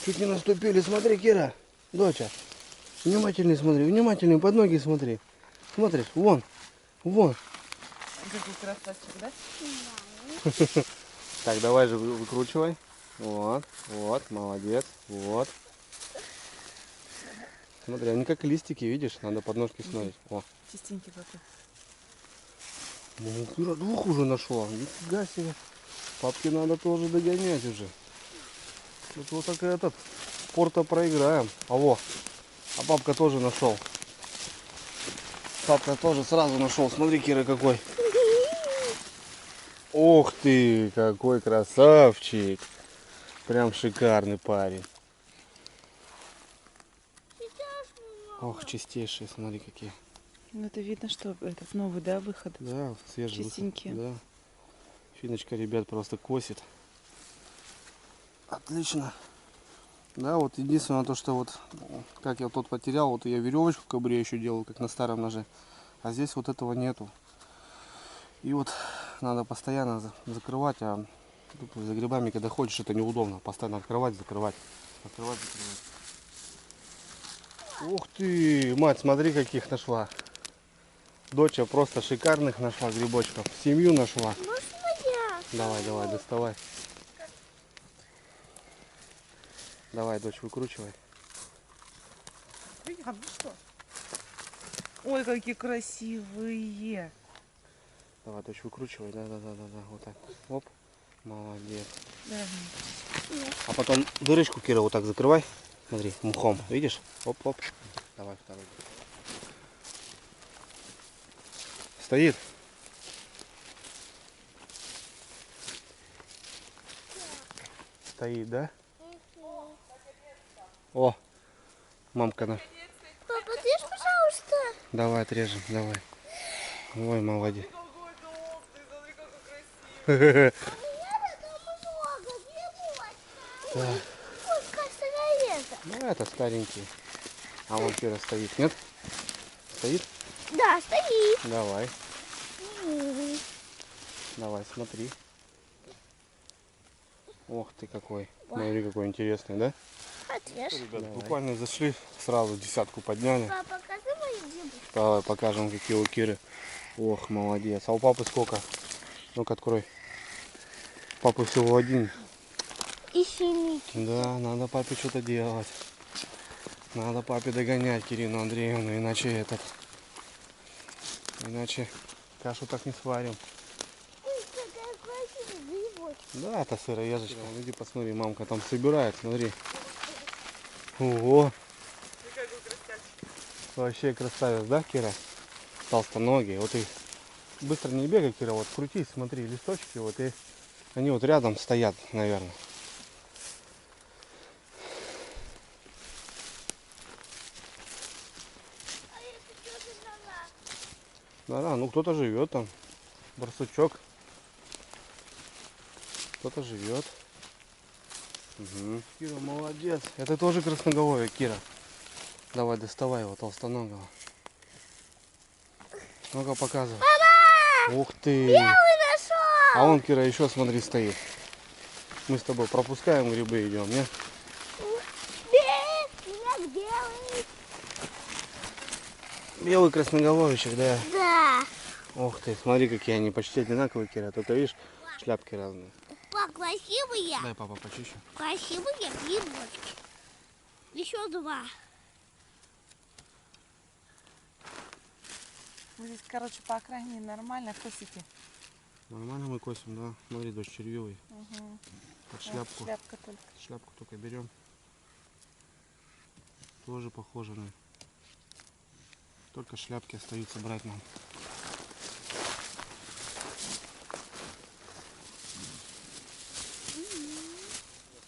Чуть не наступили. Смотри, Кира. Доча. Внимательней смотри, внимательней под ноги смотри. Смотришь, вон, вон. Какой красавчик, да? Так, давай же выкручивай. Вот, вот, молодец, вот. Смотри, они как листики, видишь? Надо под ножки смотреть. О. Чистенький какой. Ну, Кира двух уже нашла. Нифига себе. Папке надо тоже догонять уже. Тут вот так этот спорта проиграем. А папка тоже нашел. Папка тоже сразу нашел. Смотри, Кира, какой. Ох ты, какой красавчик. Прям шикарный парень. Ох, чистейшие, смотри какие. Ну это видно, что этот новый, да, выход. Да, свежий. Чистенькие. Да. Финочка, ребят, просто косит. Отлично. Да, вот единственное то, что вот, как я тот потерял, вот я веревочку в кобуре еще делал, как на старом ноже. А здесь вот этого нету. И вот надо постоянно закрывать, а тут за грибами, когда ходишь, это неудобно. Постоянно открывать, закрывать. Открывать, закрывать. Ух ты, мать, смотри, каких нашла. Доча просто шикарных нашла грибочков. Семью нашла. Можно я? Давай, давай, доставай. Давай, дочь, выкручивай. А ну что? Ой, какие красивые. Давай, дочь, выкручивай. Да, вот так. Оп. Молодец. Да. А потом дырочку, Кира, вот так закрывай. Смотри, мхом. Видишь? Оп-оп. Давай второй. Стоит. Стоит, да? О, мамка на. Папа, ешь, пожалуйста. Давай отрежем, давай. Ой, молодец. Сколько сыроежа? Ну это старенький. А вон Кира стоит, нет? Стоит? Да, стоит. Давай, давай, смотри. Ох ты какой. Смотри, какой интересный, да? Хотешь? Ребят, буквально зашли, сразу десятку подняли. Папа, покажи мою зубы. Давай покажем, какие у Киры. Ох, молодец. А у папы сколько? Ну-ка, открой. Папы всего один. И синики. Да, надо папе что-то делать. Надо папе догонять Кирину Андреевну, иначе иначе кашу так не сварим. Ой, какая красивая грибочка. Да, это сыроежечка. Вон, иди посмотри, мамка там собирает, смотри. Ого. Вообще красавец, да, Кира? Толстоногий. Вот и быстро не бегай, Кира, вот крутись, смотри, листочки, вот и они вот рядом стоят, наверное. А это что за нора? Да, ну кто-то живет там. Барсучок. Кто-то живет. Угу. Кира, молодец. Это тоже красноголовый, Кира. Давай, доставай его, толстоногого. Ну-ка, показывай. Ух ты! Белый нашел. А вон, Кира, еще, смотри, стоит. Мы с тобой пропускаем грибы, идем, не? Нет, белый. Белый красноголовичек, да. Да. Ух ты, смотри, какие они почти одинаковые, Кира. Только, видишь, шляпки разные. Пап, красивые. Дай, папа, почищу. Красивые грибочки. Еще два. Вы здесь, короче, по окраине нормально косите. Нормально мы косим, да. Смотри, дождь червивый. Угу. Под шляпку. Шляпка только. Шляпку только берем. Тоже похоже на. Только шляпки остаются брать нам.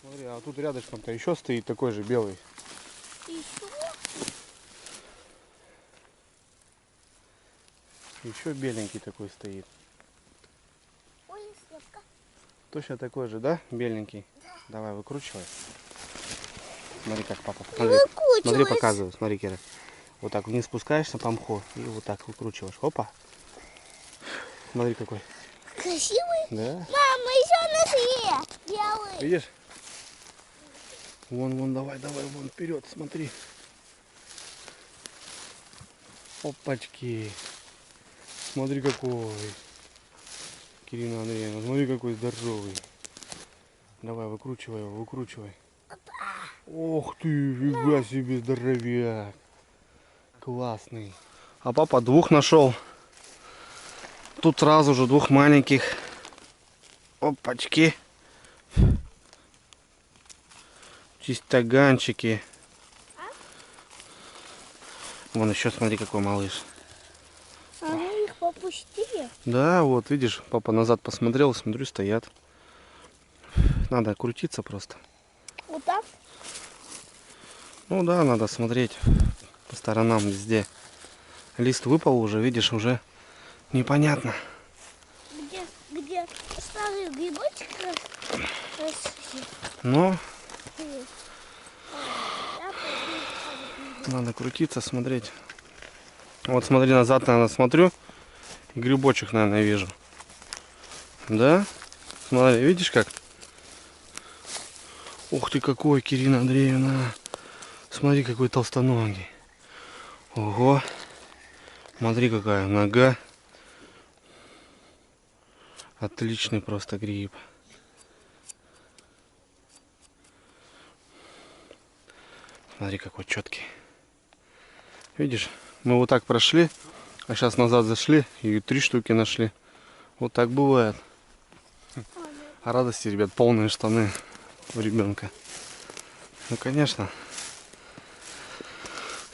Смотри, а тут рядышком-то еще стоит такой же белый. Еще? Еще беленький такой стоит. Ой, слепка. Точно такой же, да? Беленький. Давай, выкручивай. Смотри, как папа. Смотри, смотри, показываю. Смотри, Кира. Вот так вниз спускаешься по мху и вот так выкручиваешь. Опа. Смотри, какой. Красивый? Да? Мама, еще нашли. Белый. Видишь? Вон, давай, вон вперед, смотри. Опачки. Смотри какой. Кирина Андреевна, смотри какой здоровый. Давай, выкручивай его, выкручивай. Ох ты, фига себе здоровяк. Классный. А папа двух нашел. Тут сразу же двух маленьких. Опачки. Чистоганчики. Вон еще, смотри, какой малыш. А мы их попустили? Да, вот, видишь, папа назад посмотрел, смотрю, стоят. Надо крутиться просто. Вот так? Ну да, надо смотреть по сторонам везде. Лист выпал уже, видишь, уже непонятно. Где старый грибочек росли? Но Я пойду. надо крутиться, смотреть. Вот смотри, назад, наверное, смотрю. И грибочек, наверное, вижу. Да? Смотри, видишь как? Ух ты какой, Кирина Андреевна. Смотри, какой толстоногий. Ого. Смотри, какая нога. Отличный просто гриб. Смотри, какой четкий. Видишь, мы вот так прошли, а сейчас назад зашли и 3 штуки нашли. Вот так бывает. А радости, ребят, полные штаны у ребенка. Ну, конечно.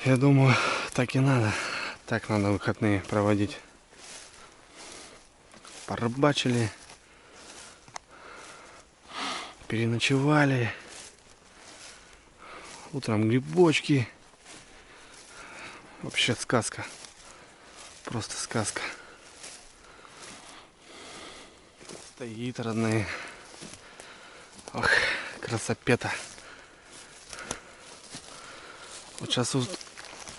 Я думаю, так и надо. Так надо выходные проводить. Порыбачили. Переночевали. Утром грибочки. Вообще сказка. Просто сказка. Стоит, родные. Ох, Красопета. Вот сейчас вот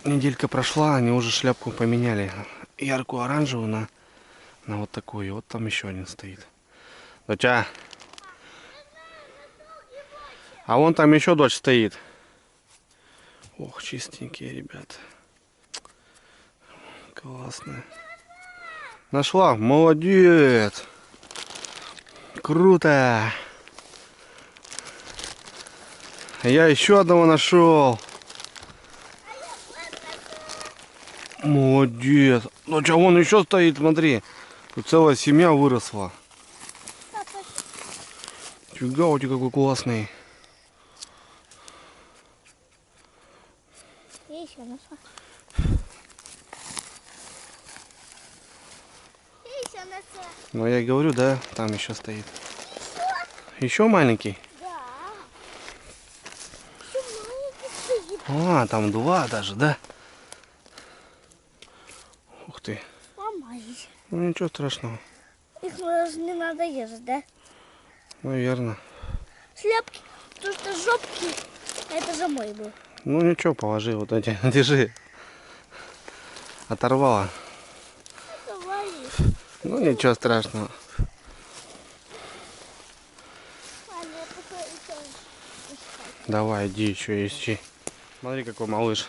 неделька прошла, они уже шляпку поменяли. Яркую оранжевую на вот такую. И вот там еще один стоит. Доча. А вон там еще дочь стоит. Ох, чистенькие, ребят. Классная. Нашла? Молодец. Круто. Я еще одного нашел. Молодец. Ну что, вон еще стоит, смотри. Тут целая семья выросла. Фига, у тебя какой классный. Я еще нашла. Я еще нашла. Ну я и говорю, да, там еще стоит. Еще маленький? Да. Еще маленький стоит. А, там два даже, да? Ух ты. Ломались. Ну ничего страшного. Их даже не надо резать, да? Наверное. Шляпки, потому что жопки, это же мой был. Ну ничего, положи вот эти. Держи. Оторвала. Давай. Ну ничего страшного. Ладно, я пока еще искать. Давай, иди еще ищи. Смотри, какой малыш.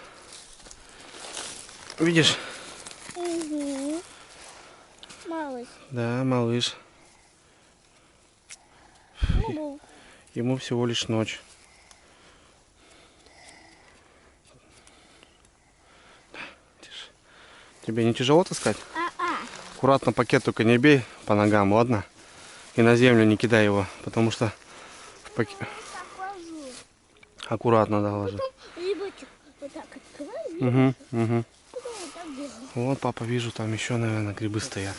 Видишь? Угу. Малыш. Да, малыш. Ну, Ему всего лишь ночь. Тише. Тебе не тяжело таскать? Аккуратно пакет только не бей по ногам, ладно? И на землю не кидай его, потому что в пакет... покажу. Аккуратно, да, ложи. Ребятик, вот так открываю, Угу, угу. потом вот так бегаю. Вот, папа, вижу, там еще, наверное, грибы стоят.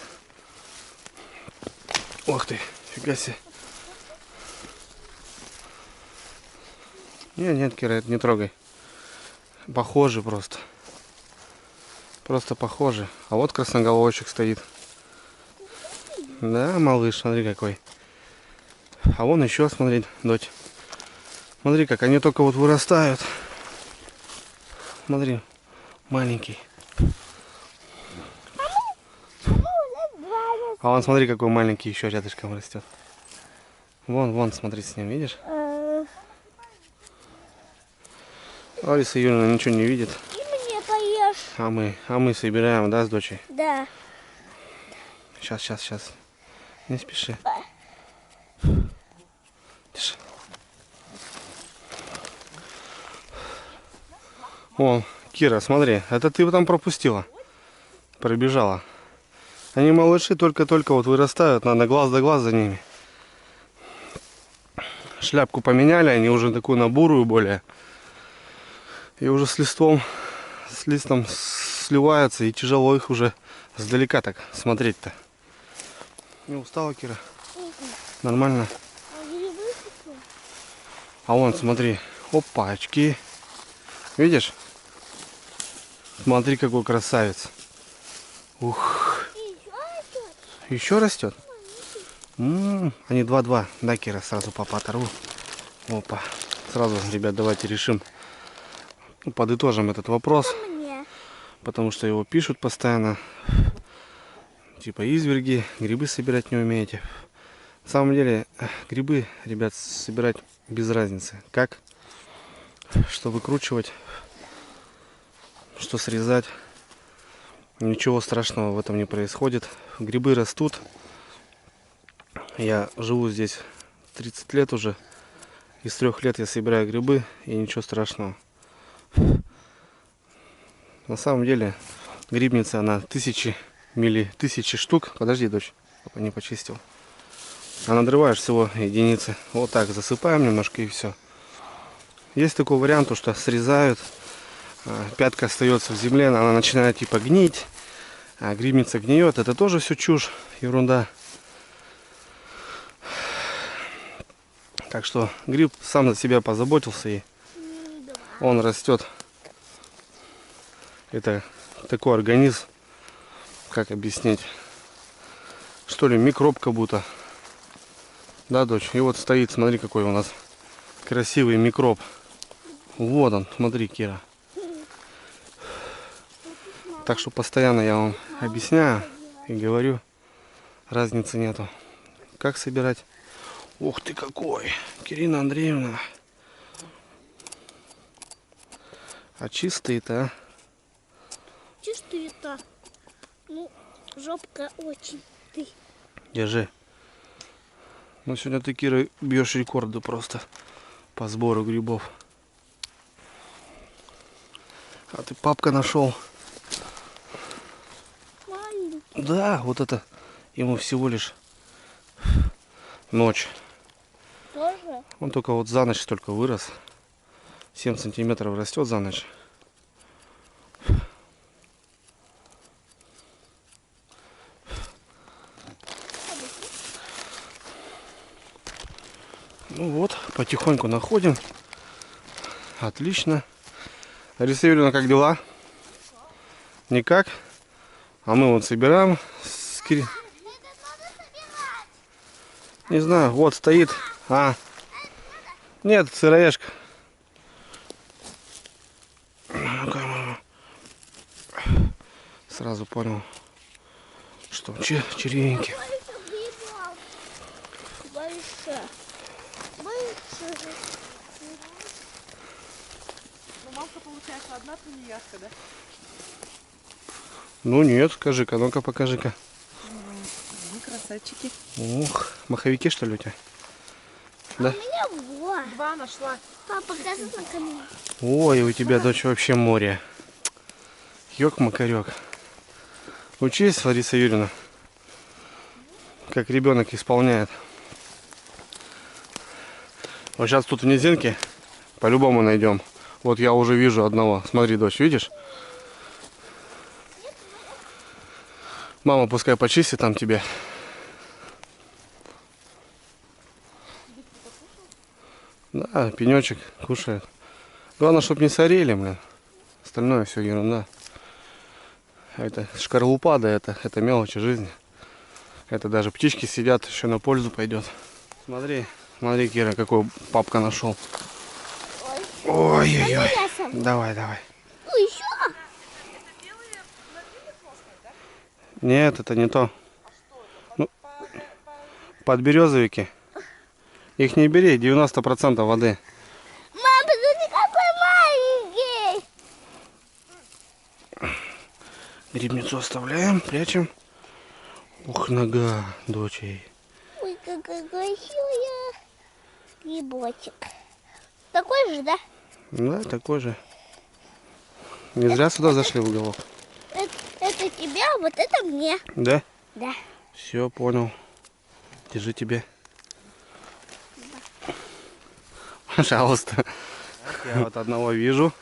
Ох ты, фига себе. Нет, Кира, это не трогай. Похожи просто. Просто похожи. А вот красноголовочек стоит. Да, малыш, смотри какой. А вон еще, смотри, дочь. Смотри, как они только вот вырастают. Смотри, маленький. А вон, смотри, какой маленький еще рядышком растет. Вон, смотри с ним, видишь? Лариса Юрьевна ничего не видит. И мне поешь. А мы собираем, да, с дочей? Да. Сейчас. Не спеши. Тише. Вон, Кира, смотри, это ты там пропустила. Пробежала. Они малыши только-только вот вырастают, надо глаз да глаз за ними. Шляпку поменяли, они уже такую на бурую более. И уже с листом сливаются, и тяжело их уже сдалека так смотреть-то. Не устала, Кира? Нормально? А вон, смотри, опа, очки. Видишь? Смотри, какой красавец. Ух. Еще растет? Они 2-2. Да, Кира, сразу папа оторву. Опа. Сразу, ребят, давайте решим. Подытожим этот вопрос. Мне. Потому что его пишут постоянно. Типа изверги, грибы собирать не умеете. На самом деле, грибы, ребят, собирать без разницы. Как? Что выкручивать, что срезать. Ничего страшного в этом не происходит. Грибы растут. Я живу здесь 30 лет уже. Из 3 лет я собираю грибы, и ничего страшного. На самом деле, грибница, она тысячи штук. Подожди, дочь, папа не почистил. А надрываешь всего единицы. Вот так засыпаем немножко и все. Есть такой вариант, что срезают, пятка остается в земле, она начинает типа гнить, а грибница гниет. Это тоже все чушь, ерунда. Так что гриб сам за себя позаботился, и он растет. Это такой организм, как объяснить, что ли, микроб как будто. Да, дочь? И вот стоит, смотри, какой у нас красивый микроб. Вот он, смотри, Кира. Так что постоянно я вам объясняю и говорю, разницы нету. Как собирать? Ух ты какой! Кирина Андреевна. А чистые-то, а? Чистые-то. Ну, жопка очень. Ты. Держи. Ну сегодня ты, Кира, бьешь рекорды просто по сбору грибов. А ты папка нашел. Маленький. Да, вот это ему всего лишь ночь. Тоже? Он только вот за ночь только вырос. 7 сантиметров растет за ночь. Ну вот, потихоньку находим. Отлично. Лариса Юрьевна, как дела? Никак? А мы вот собираем с Кири... Не знаю, вот стоит. А. Нет, сыроежка. Сразу понял, что червеньки. Большая. Большая. Ну, мамка, получается, одна тунеядка, да? Ну нет, скажи-ка, ну-ка покажи-ка. Ну, красавчики. Ух, маховики что ли у тебя? У Да. меня вот. Два нашла. Папа, покажи на камеру. Ой, у тебя, дочь, вообще море. Ёк-макарёк. Учись, Лариса Юрьевна, как ребенок исполняет. Вот сейчас тут в низинке по-любому найдем. Вот я уже вижу одного. Смотри, дочь, видишь? Мама пускай почистит там тебе. Да, пенечек кушает. Главное, чтобы не сорели, блин. Остальное все ерунда. Это шкарлупа, да, это мелочи жизни. Это даже птички сидят, еще на пользу пойдет. Смотри, смотри, Кира, какой папка нашел. Ой-ой-ой. Давай, давай. Ну, еще. Нет, это не то. Ну, подберезовики. Их не бери, 90% воды. Мама, ты какой маленький. Грибницу оставляем, прячем. Ух, нога, дочей. Ой, какая красивая. Грибочек. Такой же, да? Да, такой же. Не зря сюда зашли в уголок. Это тебе, а вот это мне. Да? Да. Все, понял. Держи тебе. Пожалуйста. Я вот одного вижу.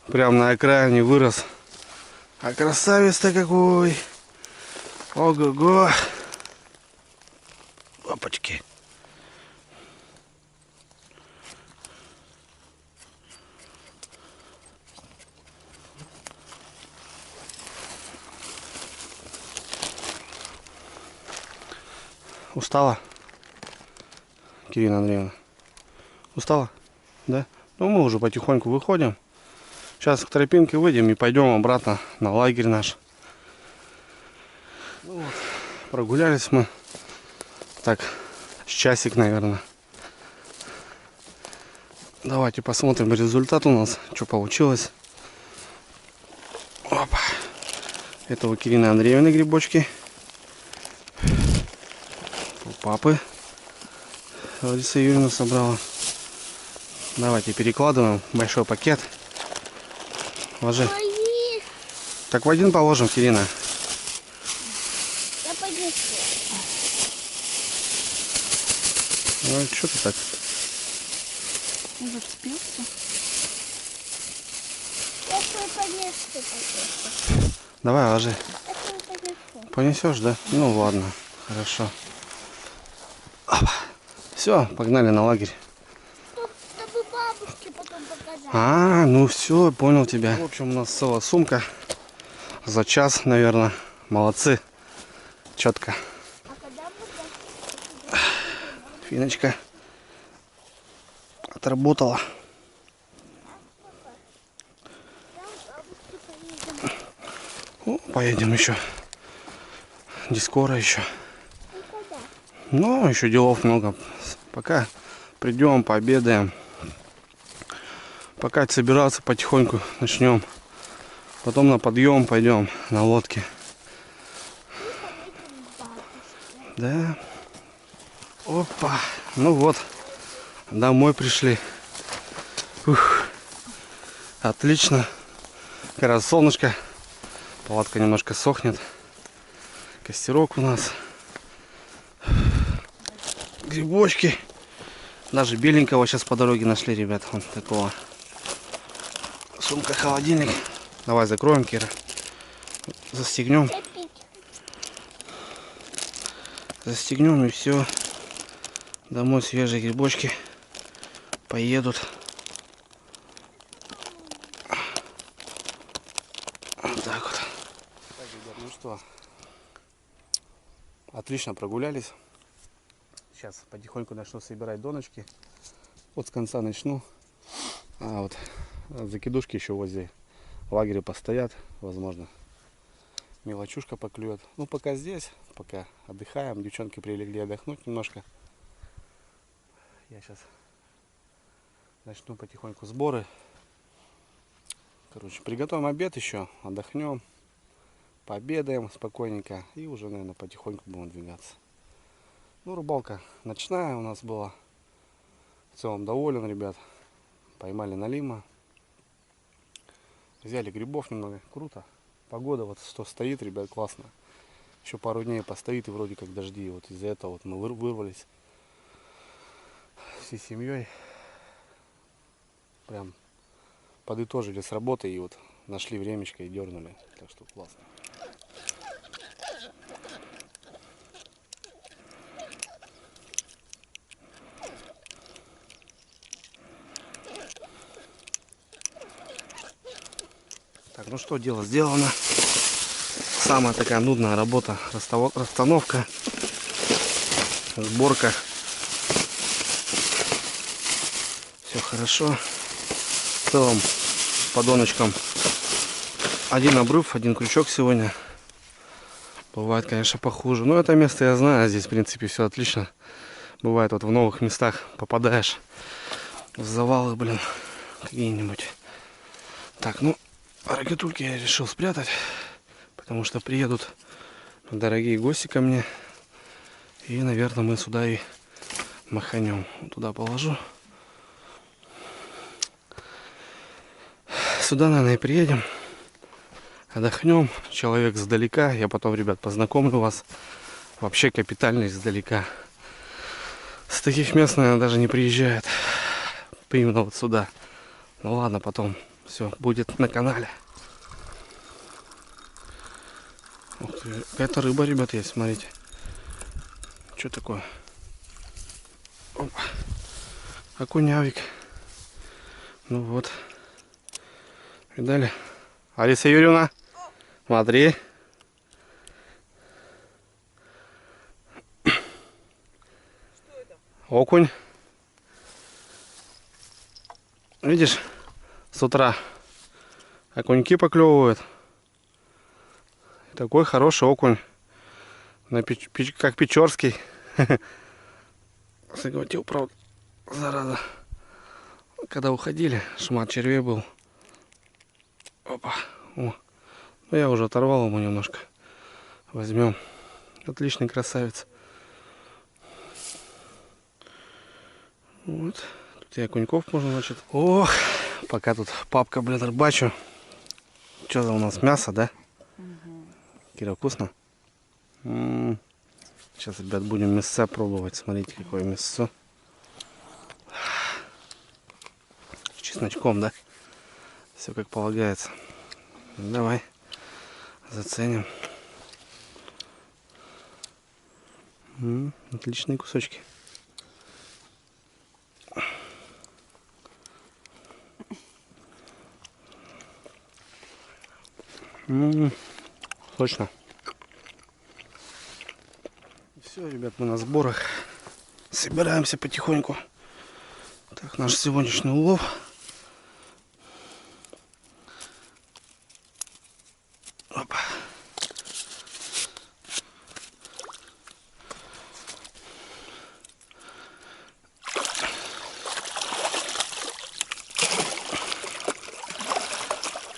Прям на окраине вырос. А красавец-то какой. Ого-го. Опачки. Устала? Кирина Андреевна. Устала? Да? Ну мы уже потихоньку выходим. Сейчас к тропинке выйдем и пойдем обратно на лагерь наш. Ну вот, прогулялись мы. Так, с часик, наверное. Давайте посмотрим результат у нас, что получилось. Опа. Это у Кирины Андреевны грибочки. У папы Лариса Юрьевна собрала. Давайте перекладываем в большой пакет. Ложи. Ой, Так в один положим, Кирина. я понесу. Ну что ты так? Уже вспелся. Я свой понесу. Давай, ложи. Я свой понесу. Понесешь, да? Ну ладно, хорошо. Все, погнали на лагерь. Чтобы бабушке потом показать. А, ну все, понял тебя. В общем, у нас целая сумка. За час, наверное. Молодцы. Четко. А когда мы Финочка. отработала. О, поедем еще. Не скоро еще. Но еще делов много. Пока придем, пообедаем. Пока собираться потихоньку начнем. Потом на подъем пойдем на лодке. Да. Опа. Ну вот. Домой пришли. Ух. Отлично. Как раз солнышко. Палатка немножко сохнет. Костерок у нас. Грибочки. Даже беленького сейчас по дороге нашли, ребят. Вот такого. Сумка, холодильник. Давай закроем, Кира. Застегнем. Застегнем и все. Домой свежие грибочки поедут. Вот так вот. Так, ребят, ну что, отлично прогулялись. Сейчас потихоньку начну собирать донышки. Вот с конца начну. А вот закидушки еще возле лагеря постоят. Возможно, мелочушка поклюет. Ну, пока здесь, пока отдыхаем. Девчонки прилегли отдохнуть немножко. Я сейчас начну потихоньку сборы. Короче, приготовим обед еще, отдохнем, пообедаем спокойненько и уже, наверное, потихоньку будем двигаться. Ну, рыбалка ночная у нас была. В целом доволен, ребят. Поймали налима. Взяли грибов немного. Круто. Погода вот что стоит, ребят, классно. Еще пару дней постоит и вроде как дожди. Вот из-за этого вот мы вырвались всей семьей. Прям подытожили с работы и вот нашли времечко и дернули. Так что классно. Так, ну что, дело сделано. Самая такая нудная работа. Расстановка, сборка. Все хорошо. В целом по доночкам один обрыв, один крючок сегодня. Бывает, конечно, похуже. Но это место я знаю. Здесь, в принципе, все отлично. Бывает, вот в новых местах попадаешь в завалы, блин, какие-нибудь. Так, ну, ракетульки я решил спрятать, потому что приедут дорогие гости ко мне. И, наверное, мы сюда и маханем. Туда положу. Сюда, наверное, и приедем. Отдохнем. Человек сдалека. Я потом, ребят, познакомлю вас. Вообще капитально издалека. С таких мест, наверное, даже не приезжает. Именно вот сюда. Ну ладно, потом все будет на канале. Ух ты, какая-то рыба, ребят, есть, смотрите. Что такое? Опа. Окунявик. Ну вот. Видали? Алиса Юрьевна, смотри. Окунь. Видишь, с утра окуньки поклевывают. Такой хороший окунь. Как Печорский. Заглотил, правда, зараза. Когда уходили, шмат червей был. Опа. О. Ну, я уже оторвал ему немножко. Возьмем. Отличный красавец. Вот. Тут и окуньков можно, значит. Ох, пока тут папка, блин, рыбачу. Что за у нас мясо, да? Угу. Кира, вкусно? Сейчас, ребят, будем мясо пробовать. Смотрите, какое мясо. С чесночком, да? Все как полагается. Давай заценим. Отличные кусочки. Точно. Все, ребят, мы на сборах. Собираемся потихоньку Так, наш сегодняшний улов. Опа.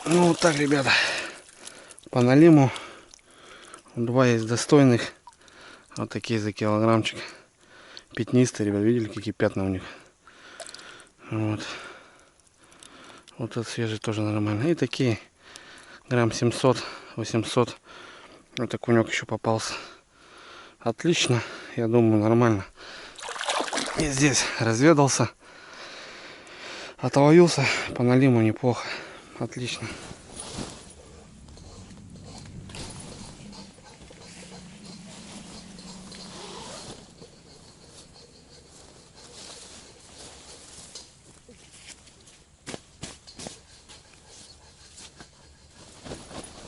Ну вот так, ребята, по налиму. Два есть достойных. Вот такие за килограммчик. Пятнистые, ребят, видели, какие пятна у них. Вот. Вот этот свежий тоже нормально. И такие грамм 700-800. Вот окунек еще попался. Отлично, я думаю, нормально. И здесь разведался. Отловился по налиму неплохо. Отлично.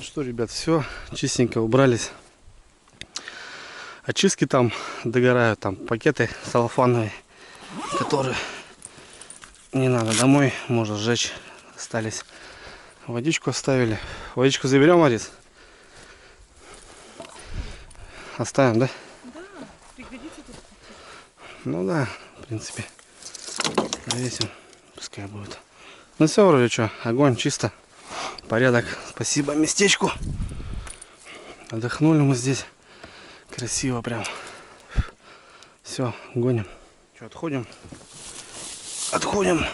Что, ребят, все чистенько убрались. Очистки там догорают, там пакеты целлофановые, которые не надо домой, можно сжечь. Остались. Водичку оставили. Водичку заберем, Марис? Оставим, да? Да, пригодится тут. Ну да, в принципе. Повесим. Пускай будет. Ну все, вроде что, огонь чисто. Порядок. Спасибо местечку. Отдохнули мы здесь. Красиво прям. Все, гоним. Что, отходим? Отходим.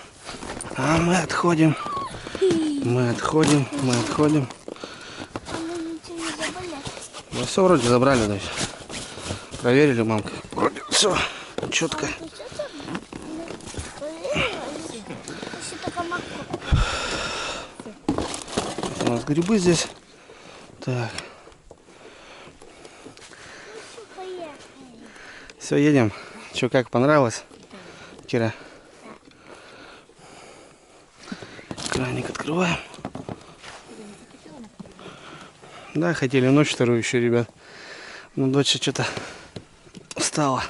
А мы отходим. Мы отходим. Мы отходим. А мы ничего не забыли. Ну все вроде забрали, да. Проверили, мамка. Вроде все четко. Ты что там? Еще только морковь. У нас грибы здесь. Так. Поехали. Все, едем. Че, как, понравилось? Кира? Краник открываем. Да, хотели ночь вторую еще, ребят. Но дочь что-то устала.